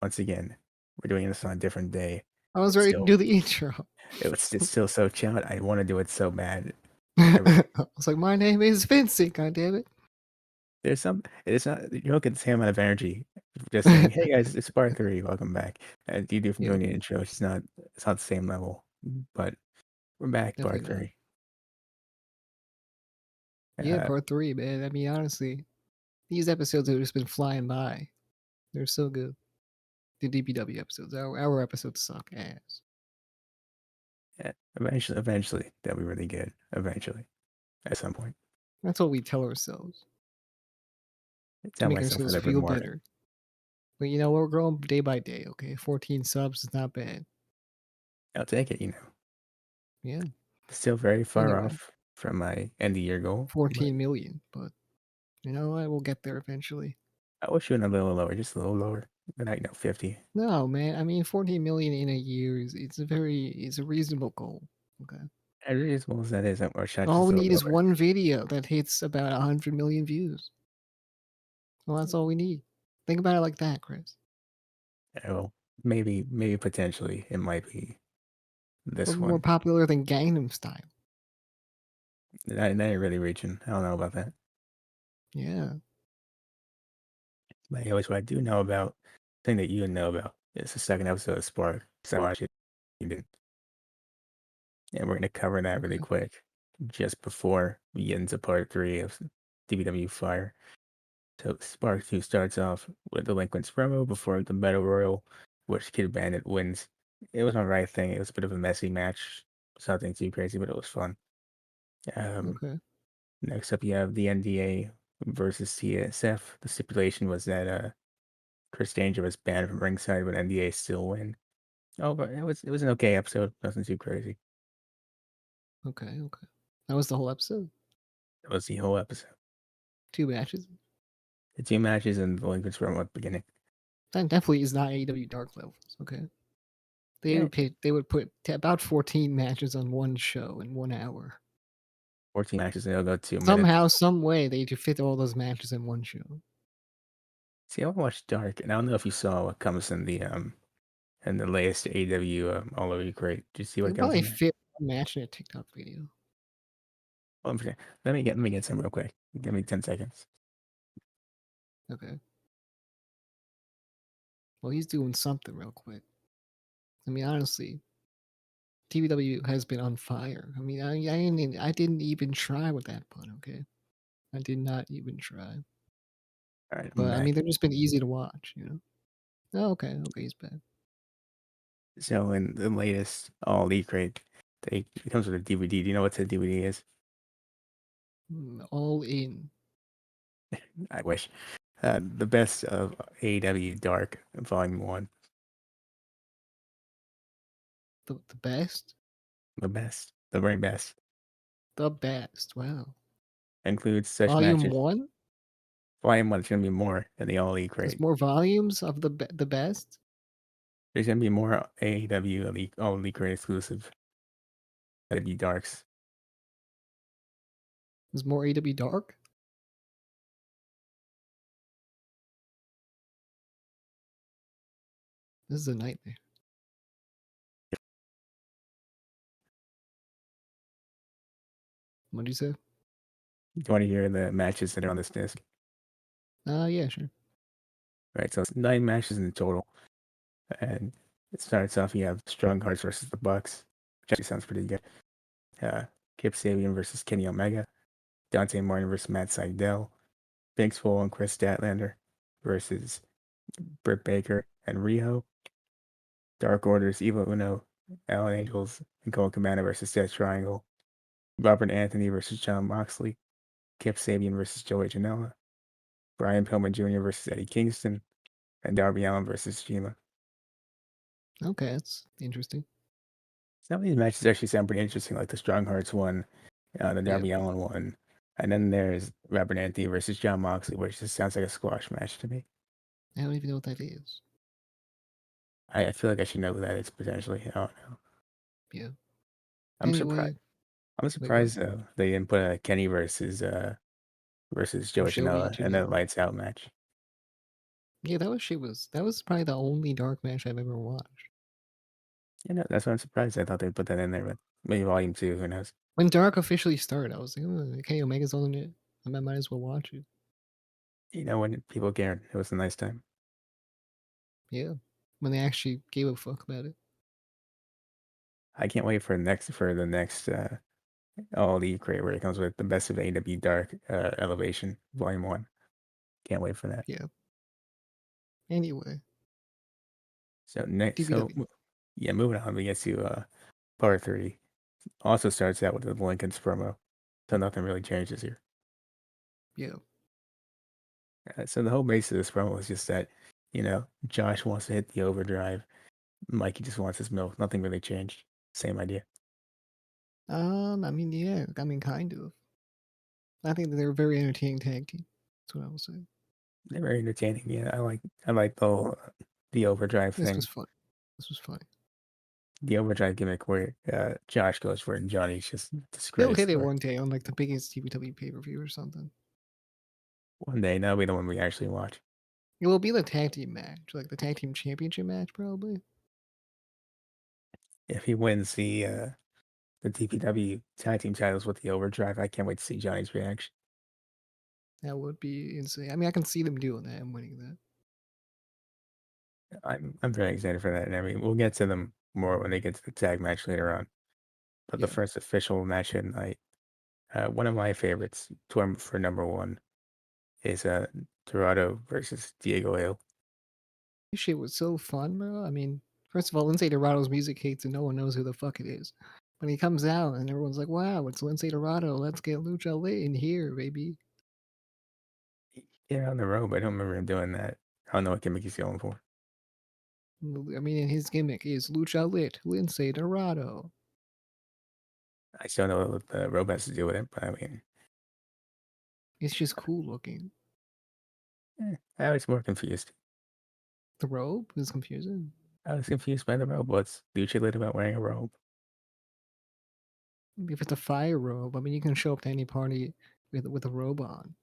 once again, we're doing this on a different day. I was It's ready to still do the intro. it's still so chilled. I want to do it so bad. I really I was like, my name is Vincent, God damn it. there's some it's not you don't get the same amount of energy just saying, "Hey guys, it's part 3, welcome back." You do from Yeah, doing the intro. It's not the same level. But we're back, part definitely not. 3. Yeah, Uh, part three, man. I mean, honestly, these episodes have just been flying by. They're so good. The DPW episodes. Our episodes suck ass. yeah, eventually they'll be really good. Eventually, at some point. That's what we tell ourselves I to tell make myself a ourselves little bit feel more. better. But you know, we're growing day by day, okay? 14 subs is not bad. I'll take it. Yeah. Still very far Anyway, off from my end of year goal, but 14 million. But you know what? We'll get there eventually. I wish you went a little lower, just a little lower than 50. No, man. I mean, 14 million in a year it's a reasonable goal. Okay. As reasonable as that is, I shot All just we a little need is lower. one video that hits about 100 million views. Well, that's all we need. Think about it like that, Chris. Well, maybe potentially it might be We're this more one. popular than Gangnam Style. That ain't really reaching. I don't know about that. Yeah. But anyways, what I do know about, thing that you know about, is the second episode of Spark. So I watched it. You didn't. And we're gonna cover that really Okay. quick, just before we get into part 3 of DPW Fire. So Spark 2 starts off with Delinquents promo before the Battle Royal, which Kid Bandit wins. It was my right thing. It was a bit of a messy match. Nothing too crazy, but it was fun. Um, Okay. Next up, you have the NDA versus CSF. The stipulation was that Chris Danger was banned from ringside, but NDA still win. Oh, but it was an okay episode. Nothing too crazy. Okay. Okay. That was the whole episode. That was the whole episode. 2 matches. The 2 matches and the Delinquents promo at the beginning. That definitely is not AEW Dark levels. Okay. Yeah, They would put about 14 matches on one show in 1 hour. 14 matches. They'll go 2 minutes. Somehow, some way, they could fit all those matches in one show. See, I watched Dark, and I don't know if you saw what comes in the latest AW All Over You Crate. Did you see They what could comes probably in there? fit one match in a TikTok video. Oh, I'm sorry. Let me get some real quick. Give me 10 seconds. Okay. Well, he's doing something real quick. I mean, honestly, TBW has been on fire. I mean, I didn't even try with that pun. Okay, I did not even try. All right, I'm But I mean, back. they've just been easy to watch. You know. Oh, okay. Okay, he's back. So in the latest All Elite Crate, it comes with a DVD. Do you know what the DVD is? All in. I wish. The best of AEW Dark Volume 1. The best. The best. The very best. The best. Wow. Includes such Volume matches. one. Volume 1 is going to be more than the All Elite There's Crate. more volumes of the best. There's going to be more AEW Elite, All Elite Crate exclusive. That'd be Darks. There's more AW Dark. This is a nightmare. What'd you say? Do you want to hear the matches that are on this disc? Yeah, sure. Right, so it's 9 matches in total. And it starts off, you have Strong Hearts versus the Bucks, which actually sounds pretty good. Uh, Kip Sabian versus Kenny Omega. Dante Martin versus Matt Sydal. Big Swole and Chris Statlander versus Britt Baker and Riho. Dark Order's Evil Uno, Alan Angels, and Cole Cabana versus Death Triangle. Robert Anthony versus John Moxley. Kip Sabian versus Joey Janela. Brian Pillman Jr. versus Eddie Kingston. And Darby Allin versus Shima. Okay, that's interesting. Some of these matches actually sound pretty interesting, like the Strong Hearts one, the Yeah, Darby Allin one. And then there's Robert Anthony versus John Moxley, which just sounds like a squash match to me. I don't even know what that is. I feel like I should know who that is potentially. I don't know. Yeah. I'm surprised. Anyway, I'm wait, what? surprised though they didn't put a Kenny versus Or Joey Joey Janela and then Janela. lights out match. Yeah, that was probably the only dark match I've ever watched. You know, that's why I'm surprised. I thought they'd put that in there, but maybe volume two, who knows? When Dark officially started, I was like, "Oh, Kenny Omega's on it. I might as well watch it." You know, when people cared, it was a nice time. Yeah, when they actually gave a fuck about it. I can't wait for the next all the crate where it comes with the best of AW Dark Elevation Volume One. Can't wait for that. Yeah. Anyway, So next, DPW. yeah, moving on, we get to part three. Also starts out with the Lincoln's promo, so nothing really changes here. Yeah. So the whole base of this promo is just that, you know, Josh wants to hit the overdrive. Mikey just wants his milk. Nothing really changed. Same idea. I mean, yeah. I mean, kind of. I think that they're a very entertaining tag team. That's what I will say. They're very entertaining. Yeah, I like the whole the overdrive This was thing. fun. This was funny. The overdrive gimmick where Josh goes for it and Johnny's just They'll disgraced. hit it Or one day on like the biggest DPW pay per view or something. one day that'll be the one we actually watch. It will be the tag team match, like the tag team championship match, probably. If he wins the DPW tag team titles with the overdrive, I can't wait to see Johnny's reaction. That would be insane. I mean, I can see them doing that and winning that. I'm very excited for that. And I mean, we'll get to them more when they get to the tag match later on. But the Yeah. first official match at night, one of my favorites, for number one, is Dorado versus Diego Hill. This shit was so fun, bro. I mean, first of all, Lindsay Dorado's music hates and no one knows who the fuck it is. When he comes out and everyone's like, wow, it's Lindsay Dorado. Let's get Lucha lit in here, baby. Yeah, on the road, but I don't remember him doing that. I don't know what gimmick he's going for. I mean, and his gimmick is Lucha lit, Lindsay Dorado. I still know what the robe has to do with it, but I mean, It's just cool looking. I was more confused. The robe is confusing. I was confused by the robe. What's Lucha lit about wearing a robe? If it's a fire robe, I mean, you can show up to any party with a robe on,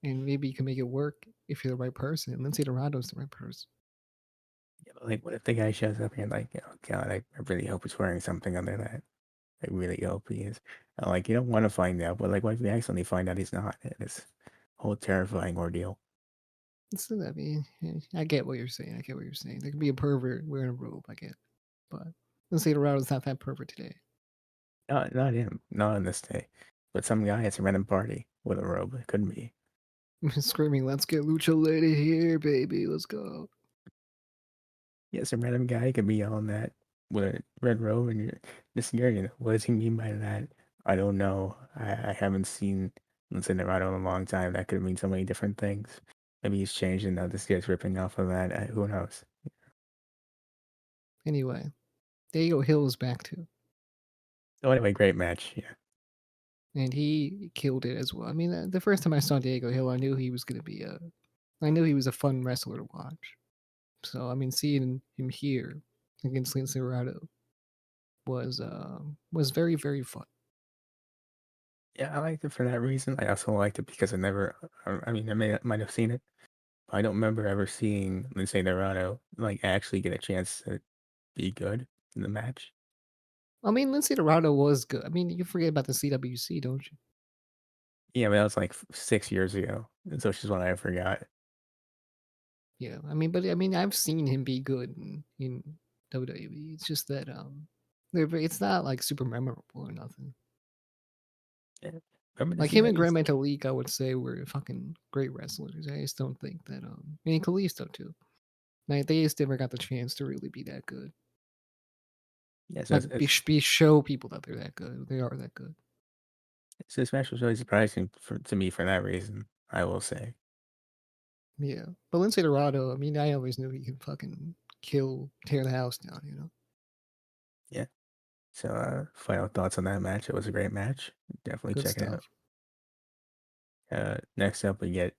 and maybe you can make it work if you're the right person. And Lindsay Dorado's the right person. Yeah, but like, what if the guy shows up and like, oh god, I really hope he's wearing something under that. I really hope he is. And, like, you don't want to find out, but like, what if you accidentally find out he's not? It's a whole terrifying ordeal. So, I mean, I get what you're saying. I get what you're saying. There could be a pervert wearing a robe. I get, but Lindsay Dorado's not that pervert today. Not him, not on this day, but some guy at some random party with a robe. It couldn't be. Screaming, "Let's get Lucha Lady here, baby. Let's go." Yeah, some random guy could be on that with a red robe, and you're just scared. You know, what does he mean by that? I don't know. I haven't seen Lindsay Dorado in a long time. That could mean so many different things. Maybe he's changed and now this guy's ripping off of that. Who knows? Anyway, Diego Hill is back too, So anyway, great match. Yeah, and he killed it as well. I mean, the first time I saw Diego Hill, I knew he was gonna be I knew he was a fun wrestler to watch. So I mean, seeing him here against Lindsay Dorado was very very fun. yeah, I liked it for that reason. I also liked it because I never. I mean, might have seen it. But I don't remember ever seeing Lindsay Dorado like actually get a chance to be good in the match. I mean, Lindsay Dorado was good. I mean, you forget about the CWC, don't you? Yeah, but that was like 6 years ago, and so it's just one I forgot. Yeah, I mean, but I mean, I've seen him be good in WWE. It's just that it's not like super memorable or nothing. Yeah. Remember the Like him and Grand CWC? Metalik, I would say were fucking great wrestlers. I just don't think that and Kalisto too. Like they just never got the chance to really be that good. Yeah, so Like show people that they're that good. They are that good. so this match was really surprising to me for that reason. I will say, Yeah, but Lindsay Dorado, I mean, I always knew he could fucking tear the house down. yeah. So final thoughts on that match. It was a great match. Definitely Good check it out. stuff. Next up, we get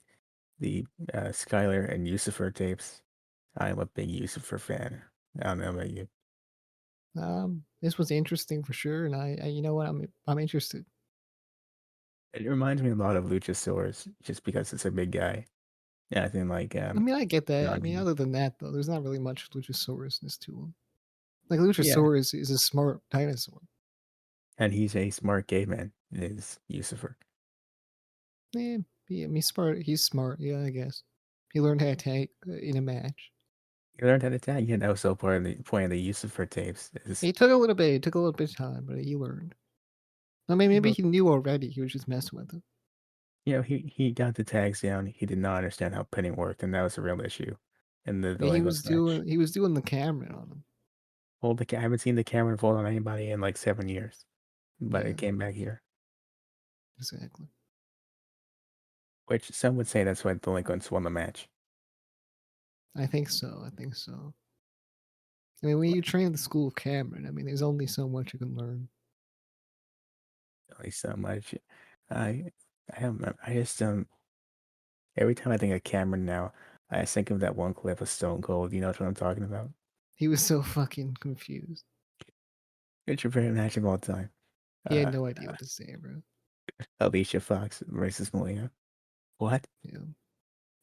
the Skylar and Lucifer tapes. I'm a big Lucifer fan. I don't know about you. This was interesting for sure, and I you know what, I'm interested. It reminds me a lot of Luchasaurus, just because it's a big guy. Yeah, I think like I mean, I get that. I mean, Nagi. other than that, though, there's not really much Luchasaurusness to him. Like Yeah, Luchasaurus is a smart dinosaur. and he's a smart gay man. Is Lucifer? Yeah, I mean, smart. He's smart. Yeah, I guess. He learned how to tank in a match. He learned how to tag. Yeah, that was so part of the point of the Lucifer tapes. Is It took a little bit. It took a little bit of time, but he learned. I mean, maybe well, he knew already. He was just messing with it. he got the tags down. He did not understand how pinning worked, and that was a real issue in the Yeah, he Lego was match. doing the Cameron on him. I haven't seen the camera fold on anybody in like 7 years, but Yeah, it came back here. exactly. Which some would say that's why the delinquents won the match. I think so. I think so. I mean, when you train at the school of Cameron, I mean, there's only so much you can learn. At least so much. I I just every time I think of Cameron now, I just think of that one clip of Stone Cold. You know what I'm talking about? He was so fucking confused. It's your favorite match of all time. He had Uh, no idea what to say, bro. Alicia Fox versus Malia. What? Yeah.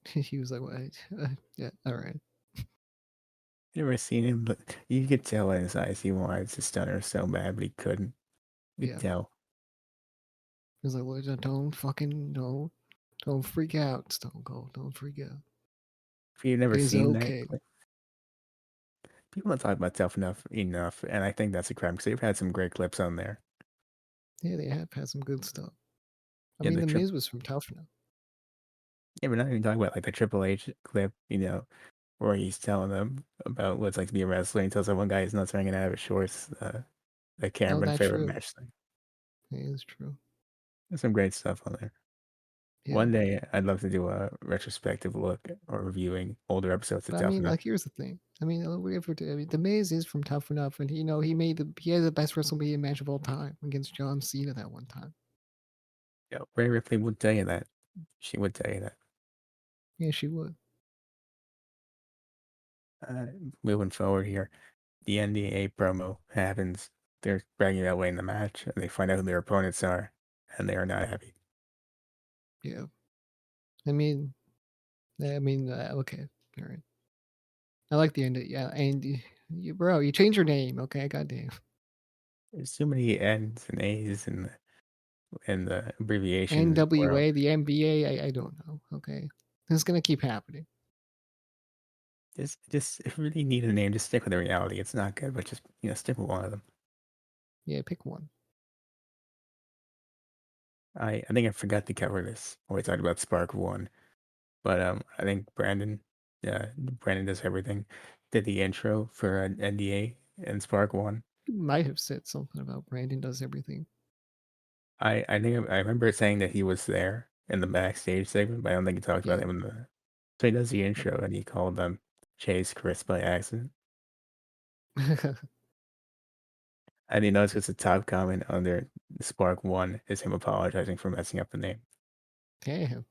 He was like, "What? Yeah, all right." Never seen him, but you could tell in his eyes he wanted to stun her so bad, but he couldn't. You could Yeah. tell. He was like, "Well, don't fucking don't freak out, Stone Cold. Don't freak out. If you've never It is seen that okay." clip, people don't talk about tough enough, and I think that's a crime because they've had some great clips on there. Yeah, they have had some good stuff. I Yeah, mean, the the trip. Miz was from Tough Enough. Yeah, we're not even talking about like the Triple H clip, where he's telling them about what it's like to be a wrestler. He tells that one guy he's not wearing out of his shorts. The Oh, Cameron that's favorite true. match thing. It is true. There's some great stuff on there. Yeah. One day, I'd love to do a retrospective look or reviewing older episodes of But I Tough mean, Enough. like, here's the thing. I mean, I mean, the Miz is from Tough Enough, and he had the best WrestleMania match of all time against John Cena that one time. Yeah, Ray Ripley would tell you that. She would tell you that. Yeah, she would. Uh, Moving forward here, the NDA promo happens. They're bragging that way in the match, and they find out who their opponents are, and they are not happy. Yeah. I mean, okay, all right. I like the end. Yeah, and bro, you changed your name. Okay, goddamn. There's too many N's and A's in the abbreviation world. NWA, the NBA. I don't know. Okay, this is gonna keep happening. Just if you really need a name, just stick with the reality. It's not good, but just stick with one of them. Yeah, pick one. I think I forgot to cover this when we talked about Spark One, but I think Brandon does everything. Did the intro for an NDA and Spark One. You might have said something about Brandon does everything. I think I remember saying that he was there in the backstage segment, but I don't think he talked about Yeah. him in the. So he does the No. intro and he called them Chase Chris by accident. I didn't notice it's a top comment under Spark One is him apologizing for messing up the name. Damn.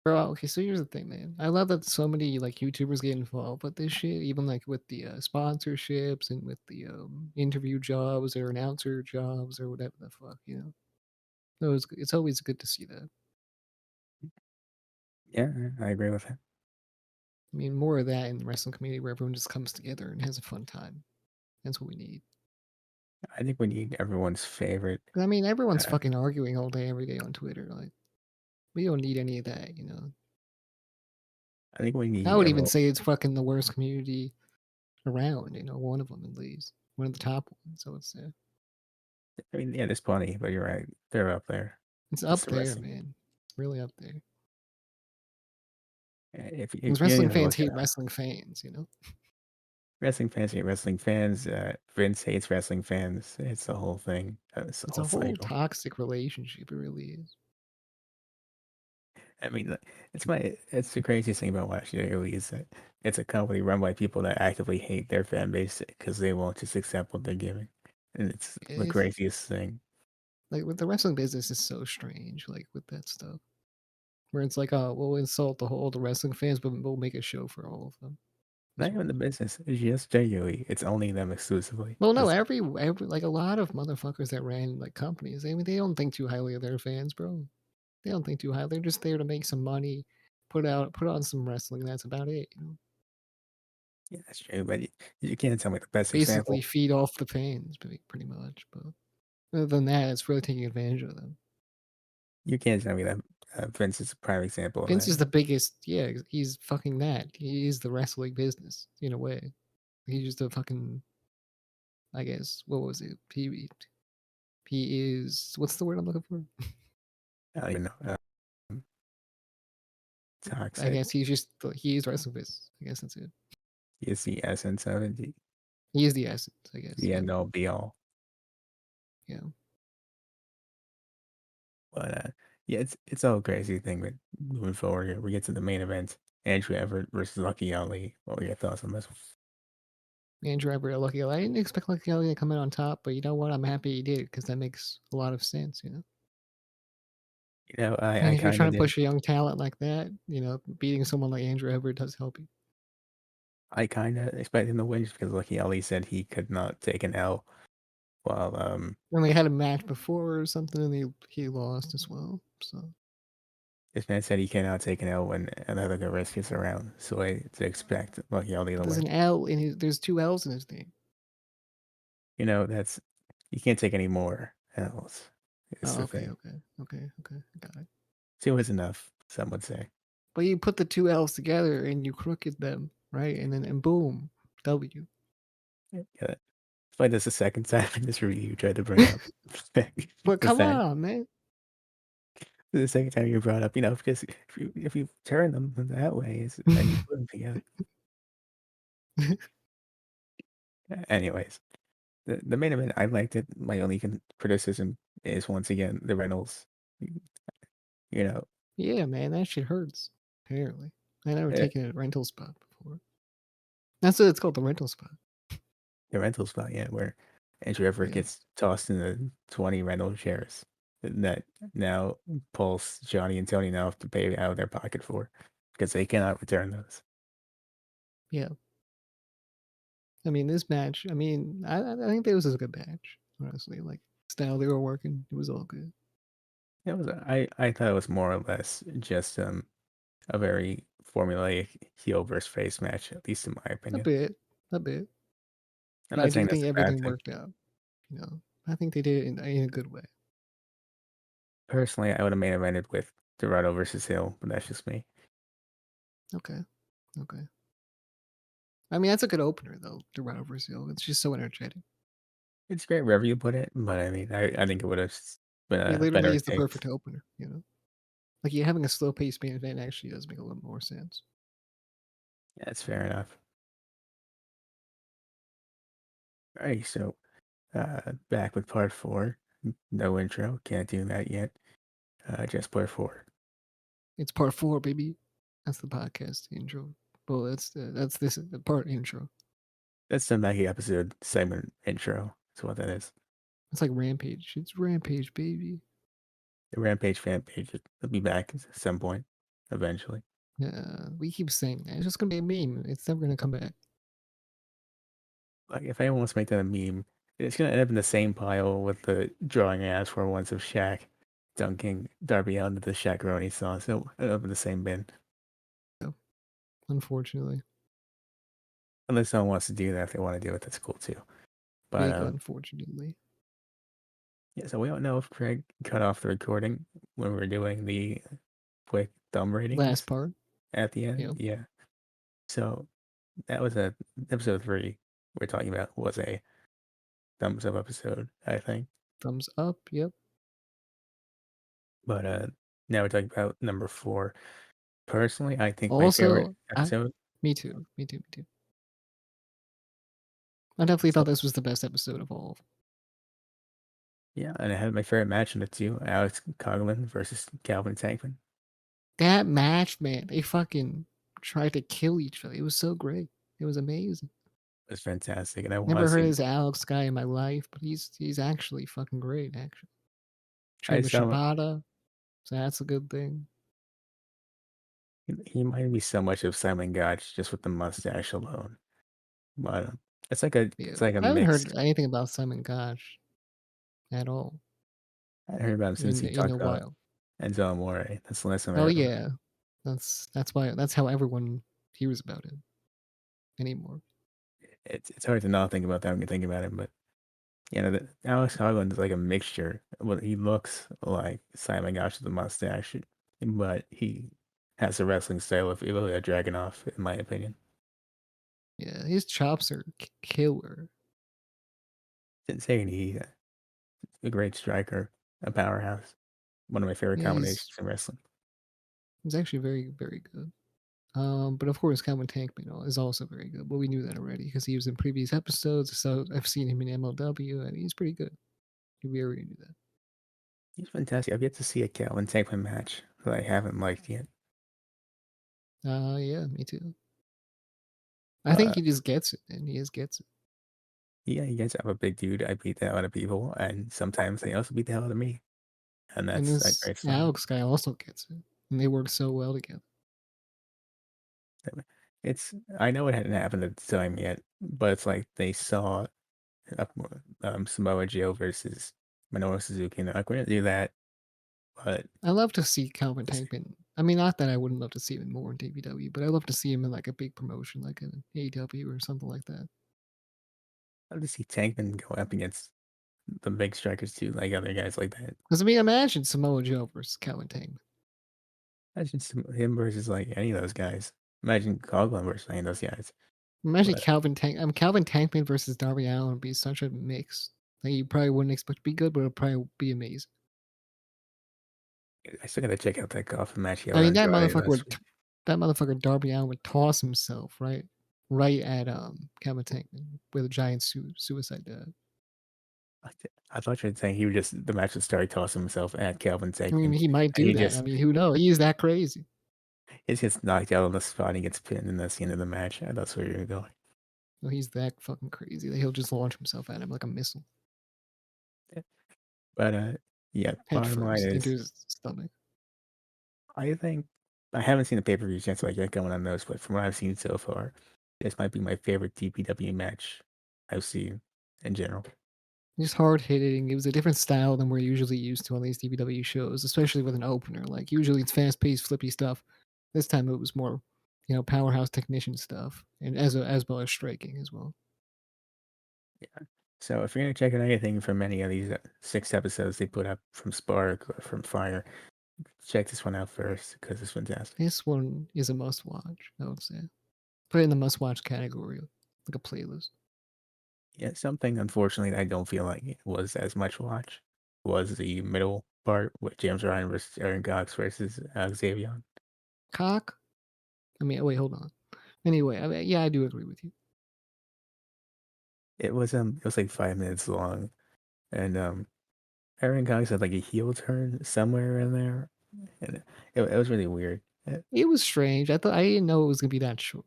Bro, okay, so here's the thing, man. I love that so many like YouTubers get involved with this shit, even like with the sponsorships and with the interview jobs or announcer jobs or whatever the fuck, you know. It's always good to see that. Yeah, I agree with that. I mean, more of that in the wrestling community where everyone just comes together and has a fun time. That's what we need. I think we need everyone's favorite. 'Cause, I mean, everyone's Uh, fucking arguing all day, every day on Twitter. Like, we don't need any of that, you know. I think we I need would even everyone. say it's fucking the worst community around, you know, one of them at least. One of the top ones, I would say. I mean, yeah, there's plenty, but you're right. They're up there. It's It's up the there, wrestling. man. It's really up there. If Because you wrestling even fans look at hate wrestling fans, you know? wrestling fans hate wrestling fans. Vince hates wrestling fans. It's the whole thing. It's the It's whole a whole cycle. toxic relationship. It really is. I mean, it's the craziest thing about watching WWE is that it's a company run by people that actively hate their fan base because they won't just accept what they're giving, and it's the It's craziest thing. like with the wrestling business is so strange, like with that stuff. Where it's like, oh, we'll insult all the wrestling fans, but we'll make a show for all of them. Not It's even the weird. business. It's just WWE. It's only them exclusively. Well, no, Just every like a lot of motherfuckers that ran like companies, I mean, they don't think too highly of their fans, bro. They don't think too highly. They're just there to make some money, put on some wrestling. That's about it. You know? Yeah, that's true, but you can't tell me the best Basically, example. feed off the fans, pretty much. But other than that, it's really taking advantage of them. You can't tell me that Vince is a prime example of Vince that. is the biggest. Yeah, he's fucking that. He is the wrestling business in a way. He's just a fucking. I guess what was it? He is. What's the word I'm looking for? I don't even know. I Toxic. guess he is wrestling business. I guess that's it. He is the essence of it, He is the essence. I guess. the Yeah. end all be all. Yeah. But yeah, it's all crazy thing. But moving forward here, we get to the main event: Andrew Everett versus Lucky Ali. What were your thoughts on this one? Andrew Everett, Lucky Ali. I didn't expect Lucky Ali to come in on top, but you know what? I'm happy he did because that makes a lot of sense. You know. And I if you're kind of trying to did. push a young talent like that, you know, beating someone like Andrew Everett does help you. I kind of expected him to win just because Lucky Ali said he could not take an L. While And they had a match before or something, and he lost as well. So this man said he cannot take an L when another good risk is around. So I to expect Lucky Ali but to there's win. an L in his. There's two L's in his name. That's you can't take any more L's. It's Oh, the okay, thing. okay, okay, okay. I got it. Two is enough. Some would say. But you put the two L's together and you crooked them, right? And boom, W. Yeah, if I this the second time in this review, you tried to bring up But was come that on, man. the second time you brought up, because if you turn them that way, and you put them together. Anyways, the main event, I liked it. My only criticism is once again the Reynolds. You know, Yeah, man, that shit hurts. Apparently, I never eh, taken a rental spot before. That's what it's called, the rental spot. the rental spot, yeah, where Andrew Everett Yeah, gets tossed in the 20 rental chairs that now Pulse, Johnny, and Tony now have to pay out of their pocket for because they cannot return those. yeah. I mean, this match. I mean, I think this was a good match. Honestly, like style they were working, it was all good. I thought it was more or less just a very formulaic heel versus face match, at least in my A opinion. bit, a bit. I'm But I not do saying that's think a bad everything thing. worked out. You know, I think they did it in a good way. Personally, I would have main evented with Dorado versus Hill, but that's just me. Okay, okay. I mean, that's a good opener though. Dorado versus Hill. It's just so energetic. It's great wherever you put it, but I mean, I think it would have been It a literally better is the taste. perfect opener. You know, like you having a slow paced main event actually does make a little more sense. Yeah, that's fair enough. All right, so back with part four. No intro, can't do that yet. Just part four. It's part four, baby. That's the podcast intro. Well, that's this the part intro. That's the Maggie episode segment intro. That's what that is. It's like Rampage. It's Rampage, baby. The Rampage fan page will be back at some point, eventually. We keep saying that. It's just gonna be a meme. It's never gonna come back. Like, if anyone wants to make that a meme, it's gonna end up in the same pile with the drawing I asked for once of Shaq dunking Darby out into the Shaqaroni sauce. It'll end up in the same bin. So, unfortunately, Unless someone wants to do that, if they want to do it, that's cool too. But big unfortunately. yeah, so we don't know if Craig cut off the recording when we were doing the quick thumb Last ratings part. at the Yeah. end. Yeah. So that was episode 3 we're talking about was a thumbs up episode, I think. Thumbs up. Yep. But now we're talking about number 4. Personally, I think my favorite Also, episode. me too. Me too. Me too. I definitely So thought this was the best episode of all. yeah, and I had my favorite match in it too. Alex Coughlin versus Calvin Tankman. That match, man, they fucking tried to kill each other. It was so great. It was amazing. It was fantastic, and I want to Never heard of see. this Alex guy in my life, but he's actually fucking great. Actually, I trained with saw Shibata, so that's a good thing. he reminded me so much of Simon Gotch just with the mustache alone. But it's like a Yeah, it's like a I haven't heard mixed. anything about Simon Gotch at all I heard about him since he in talked a about while. Enzo Amore. That's the last time I Oh heard of it. yeah, That's how everyone hears about it anymore. It's hard to not think about that when you think about it, but Alex Hogland's like a mixture. Well, he looks like Simon Gotch with a mustache, but he has a wrestling style of Ilya Dragunov, in my opinion. Yeah, his chops are killer. Saying he a great striker, a powerhouse, one of my favorite Yeah, combinations in wrestling. he's actually very very good. But of course, Calvin Tankman is also very good. But we knew that already because he was in previous episodes. So I've seen him in MLW, and he's pretty good. We already knew that. He's fantastic. I've yet to see a Calvin Tankman match that I haven't liked yet. Yeah, me too. I think Uh, he just gets it, and he just gets it. yeah, you guys have a big dude. I beat the hell out of people, and sometimes they also beat the hell out of me, and And that's a this great sign. Alex guy also gets it, and they work so well together. It's I know it hadn't happened at the time yet, but it's like they saw uh, Samoa Joe versus Minoru Suzuki, and they're like, we're gonna do that, but I love to see Calvin it's Tankman. I mean, not that I wouldn't love to see him more in DPW, but I love to see him in like a big promotion, like an AEW or something like that. I'd love to see Tankman go up against the big strikers too, like other guys like that. Because I mean, imagine Samoa Joe versus Calvin Tankman. Imagine him versus like any of those guys. Imagine Coughlin versus any of those guys. Imagine But Calvin Tankman versus Darby Allin would be such a mix. Like you probably wouldn't expect to be good, but it'd probably be amazing. I still gotta check out that Coughlin match he had I with mean, Andrade last week. that motherfucker Darby Allin would toss himself right at Calvin Tankman with a giant suicide dive. I thought you were saying he would just the match would start tossing himself at Calvin I mean, Tankman, he might and do he that. I just mean, who knows? He's that crazy. gets knocked out on the spot. And he gets pinned, and that's the end of the match. That's where you're going. Well, he's that fucking crazy that he'll just launch himself at him like a missile, But yeah. head Bottom line first into is, his stomach. I think I haven't seen the pay per view yet, so I can't comment on those. But from what I've seen so far, this might be my favorite DPW match I've seen in general. Just hard hitting. It was a different style than we're usually used to on these DPW shows, especially with an opener. Like usually it's fast paced, flippy stuff. This time it was more, powerhouse technician stuff, and as well as striking as well. Yeah. So if you're gonna check out anything from any of these 6 episodes they put up from Spark or from Fire, check this one out first because it's fantastic. This one is a must watch. I would say put it in the must watch category, like a playlist. Yeah, something unfortunately that I don't feel like it was as much watch was the middle part with James Ryan versus Aaron Cox versus Xavier. Cock. I mean, wait, hold on. Anyway, I mean, yeah, I do agree with you. It was like 5 minutes long, and Aaron Cox had like a heel turn somewhere in there, and it was really weird. It was strange. I didn't know it was gonna be that short.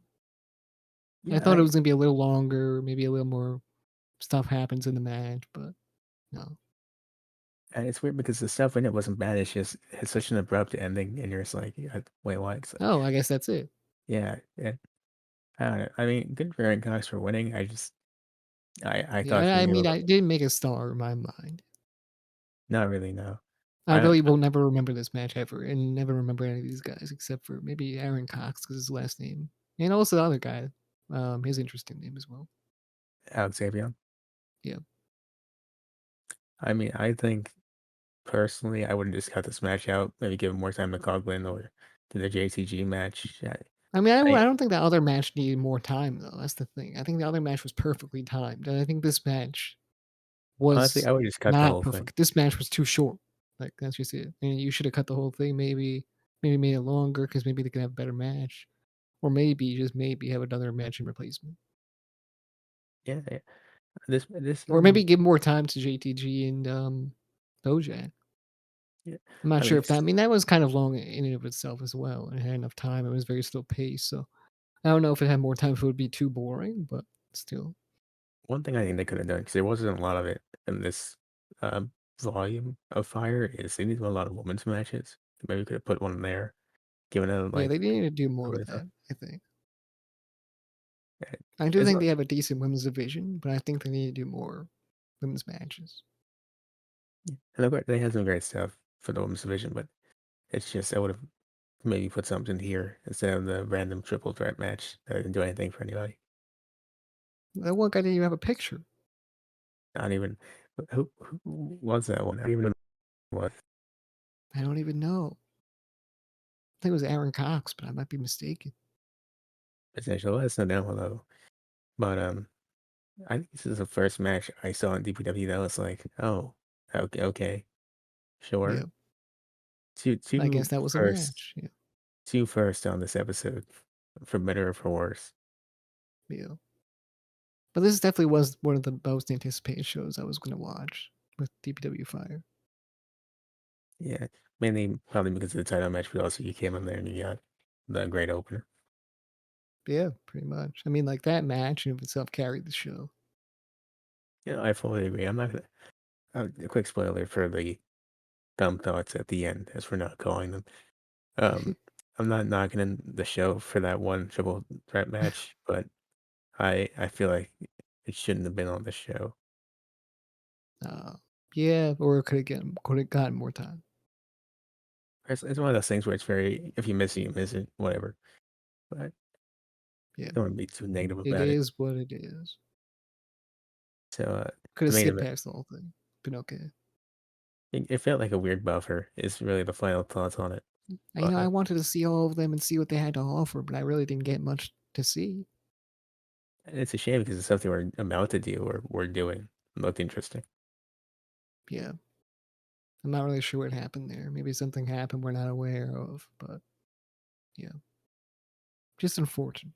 I Yeah, thought it was gonna be a little longer, maybe a little more stuff happens in the match, but no. and it's weird because the stuff in it wasn't bad. It's just it's such an abrupt ending, and you're just like, wait, what? Oh, I guess that's it. Yeah, yeah. I don't know. I mean, good for Aaron Cox for winning. I Yeah, thought he I knew mean, about I didn't make a star in my mind. not really no. I I really will never remember this match ever, and never remember any of these guys except for maybe Aaron Cox because his last name, and also the other guy, his interesting name as well. Xavier. Yeah, I mean, I think personally, I wouldn't just cut this match out. Maybe give him more time to Coughlin or to the JTG match. I mean, I I don't think that other match needed more time though. That's the thing. I think the other match was perfectly timed, and I think this match honestly, was I would just cut the not whole thing. perfect. This match was too short. Like that's just it. And you should have cut the whole thing. Maybe made it longer because maybe they could have a better match, or maybe just maybe have another match in replacement. Yeah, yeah. This Or maybe give more time to JTG and, Bojack. yeah. I'm not I mean, sure if that I mean, that was kind of long in and of itself as well. It had enough time. It was very slow paced, so I don't know if it had more time if it would be too boring, but still. one thing I think they could have done because there wasn't a lot of it in this uh, volume of Fire is they need to do a lot of women's matches. Maybe we could have put one there, given it Yeah, like they need to do more of really thought. that, I think. Yeah. I do It's think not, they have a decent women's division, but I think they need to do more women's matches. and they had some great stuff for the women's division, but it's just I would have. maybe put something here instead of the random triple threat match that didn't do anything for anybody. That one guy didn't even have a picture. Not even who was that one? I don't even know who it was. I don't even know. I think it was Aaron Cox, but I might be mistaken. Potential. Let us know down below. But I think this is the first match I saw in DPW that was like, oh, okay, Yeah, sure. Two I two guess that was a first, match. Yeah, two first on this episode, for better or for worse. yeah. But this definitely was one of the most anticipated shows I was going to watch with DPW Fire. Yeah, mainly probably because of the title match, but also you came in there and you got the great opener. Yeah, pretty much. I mean, like that match in of itself carried the show. Yeah, I fully agree. I'm not gonna. A quick spoiler for the dumb thoughts at the end, as we're not calling them. Um, I'm not knocking the show for that one triple threat match, but I feel like it shouldn't have been on the show. Uh, yeah, or could have gotten more time. It's one of those things where it's very if you miss it, you miss it, whatever. But Yeah, don't want to be too negative it about it. is what it is. So Could the have main skipped event, past the whole thing. Been okay. it felt like a weird buffer. Is really the final thoughts on it. I But wanted to see all of them and see what they had to offer, but I really didn't get much to see. it's a shame because the stuff they were about to do or were doing looked interesting. Yeah, I'm not really sure what happened there. Maybe something happened we're not aware of, but yeah, just unfortunate.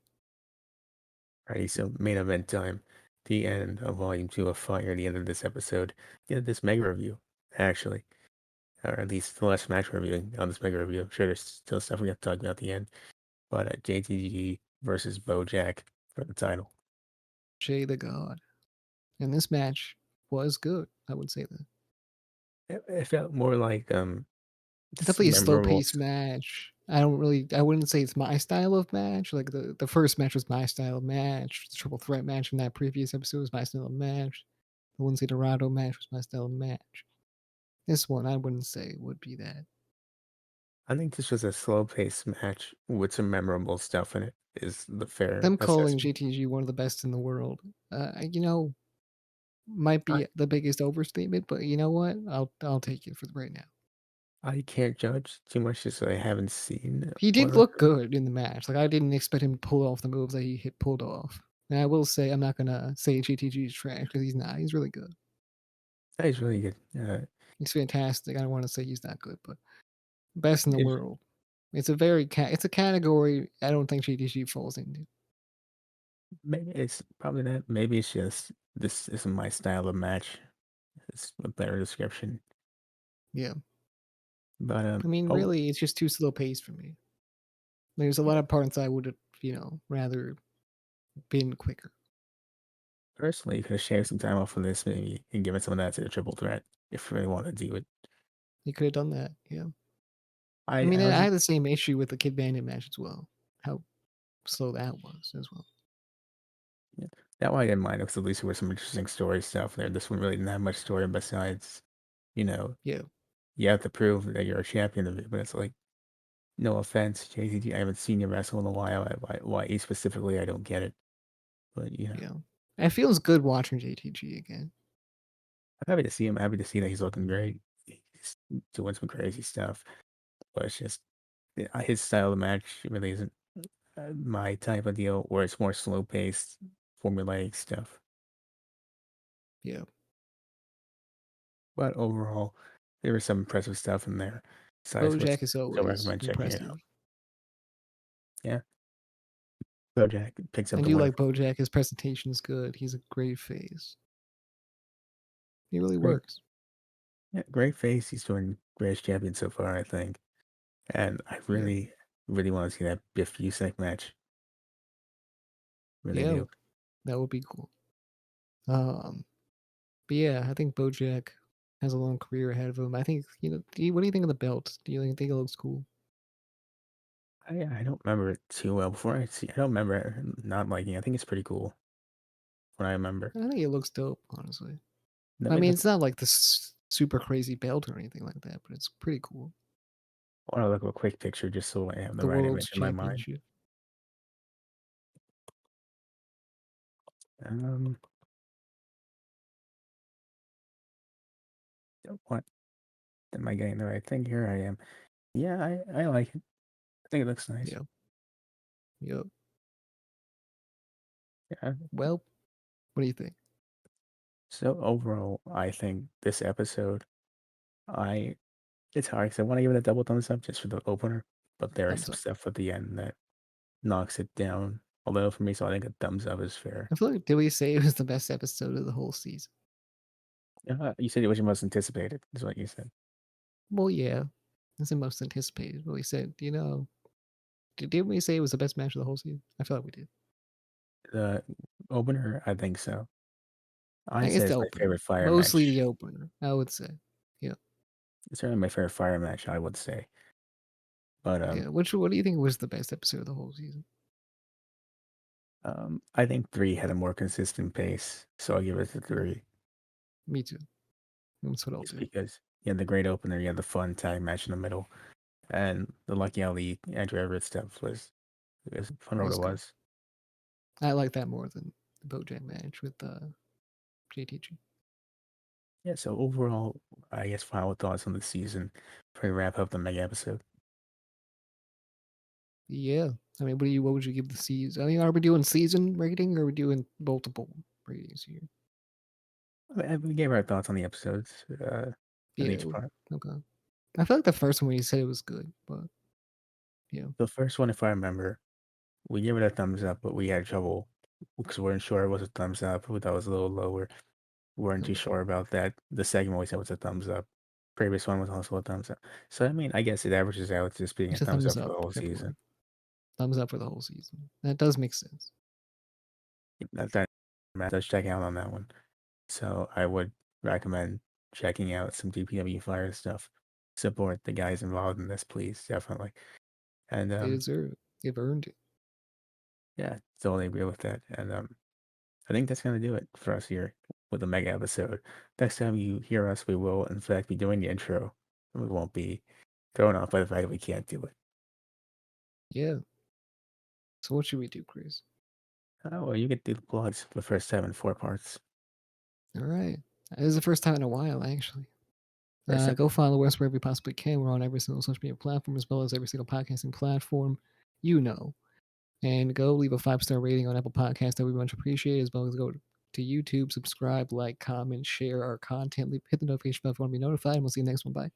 Alrighty, so main event time. The end of Volume 2 of Fire, the end of this episode. The end of this mega review, actually. Or at least the last match we're reviewing on this mega review. I'm sure there's still stuff we have to talk about at the end. But JTG versus Bojack for the title. Jay the God. And this match was good. I would say that. It felt more like just Definitely a slow memorable. paced match. I wouldn't say it's my style of match. Like the first match was my style of match. The triple threat match from that previous episode was my style of match. The Wednesday Dorado match was my style of match. This one I wouldn't say would be that. I think this was a slow paced match with some memorable stuff in it, is the fair Them calling assessment. JTG one of the best in the world, might I, be the biggest overstatement, but you know what? I'll take it for right now. I can't judge too much just so I haven't seen He one did of look good in the match. Like I didn't expect him to pull off the moves that he hit pulled off. And I will say I'm not gonna say GTG is trash because he's not. He's really good. He's really good. He's fantastic. I don't want to say he's not good, but best in the It's, world. It's a category I don't think GTG falls into. maybe it's probably that. Maybe it's just this isn't my style of match. It's a better description. Yeah. But I mean, oh, really, it's just too slow paced for me. There's a lot yeah. of parts I would have, rather been quicker. Personally, you could have shaved some time off of this maybe and given some of that to the triple threat if you really want to do it. He could have done that. Yeah. I mean, I I wasn't had the same issue with the Kid Bandit match as well. How slow that was as well. yeah, that one I didn't mind because at least there was some interesting story stuff there. This one really didn't have much story besides, you know, Yeah. you have to prove that you're a champion of it. But it's like, no offense, JTG, I haven't seen you wrestle in a while. Why specifically, I don't get it. But Yeah. It feels good watching JTG again. I'm happy to see him. Happy to see that he's looking great. He's doing some crazy stuff. But it's just his style of match really isn't my type of deal, where it's more slow paced, formulaic stuff. Yeah. But overall, there was some impressive stuff in there. Besides which, Bojack is still always recommend checking it out. impressive. Yeah, Bojack picks I up the do winner. like Bojack. His presentation is good. He's a great face. He really Great, works. yeah, great face. He's doing greatest champion so far, I think. And I Yeah. really want to see that Biff Usek match. Really Yeah. do. That would be cool. Um, but yeah, I think Bojack has a long career ahead of him. I think, what do you think of the belt? Do you think it looks cool? I don't remember it too well. I don't remember not liking it. I think it's pretty cool. What I remember. I think it looks dope, honestly. Let I me mean, look. it's not like this super crazy belt or anything like that, but it's pretty cool. I want to look at a quick picture just so I have the The right World's image in my mind. Championship. Um, what am I getting the right thing? Here I am. Yeah, I like it. I think it looks nice. Yeah. Yep. Yeah. Well, what do you think? So overall, I think this episode, I it's hard because I want to give it a double thumbs up just for the opener, but there is Thumbs some up. stuff at the end that knocks it down a little for me. So I think a thumbs up is fair. I feel like did we say it was the best episode of the whole season? You said it was your most anticipated, is what you said. Well, yeah. It's the most anticipated. But we said, didn't we say it was the best match of the whole season? I feel like we did. The opener, I think so. I I guess said the it's my opener. favorite fire Mostly match. the opener, I would say. Yeah. It's certainly my favorite fire match, I would say. But Yeah. What do you think was the best episode of the whole season? I think three had a more consistent pace, so I'll give it a three. Me too. That's what I'll Just do. because you had the great opener, you had the fun tag match in the middle, and the Lucky Ali Andrew Everett stuff was fun That what was it good. was. I like that more than the Bojack match with JTG. Yeah, so overall, I guess final thoughts on the season before we wrap up the mega episode. Yeah. I mean, what would you give the season? I mean, are we doing season rating or are we doing multiple ratings here? We gave our thoughts on the episodes in Yeah. each part. Okay. I feel like the first one you said it was good, but yeah. The first one, if I remember, we gave it a thumbs up, but we had trouble because we weren't sure it was a thumbs up. We thought it was a little lower. We weren't too Okay. sure about that. The second one we said was a thumbs up. Previous one was also a thumbs up. So I mean, I guess it averages out just being a It's a thumbs thumbs up for up the whole for season. everyone. Thumbs up for the whole season. That does make sense. That does check out on that one. So I would recommend checking out some DPW Fire stuff. Support the guys involved in this, please, definitely. And They deserve it. They've earned it. yeah, totally agree with that. And I think that's gonna do it for us here with the mega episode. Next time you hear us, we will in fact be doing the intro. We won't be thrown off by the fact that we can't do it. Yeah. So what should we do, Chris? Oh well, you get to do the plugs for the first 7 4 parts. All right. This is the first time in a while, actually. First Go follow us wherever you possibly can. We're on every single social media platform as well as every single podcasting platform you know. And go leave a 5-star rating on Apple Podcasts that we much appreciate, as well as go to YouTube, subscribe, like, comment, share our content, hit the notification bell if you want to be notified, and we'll see you next one. Bye.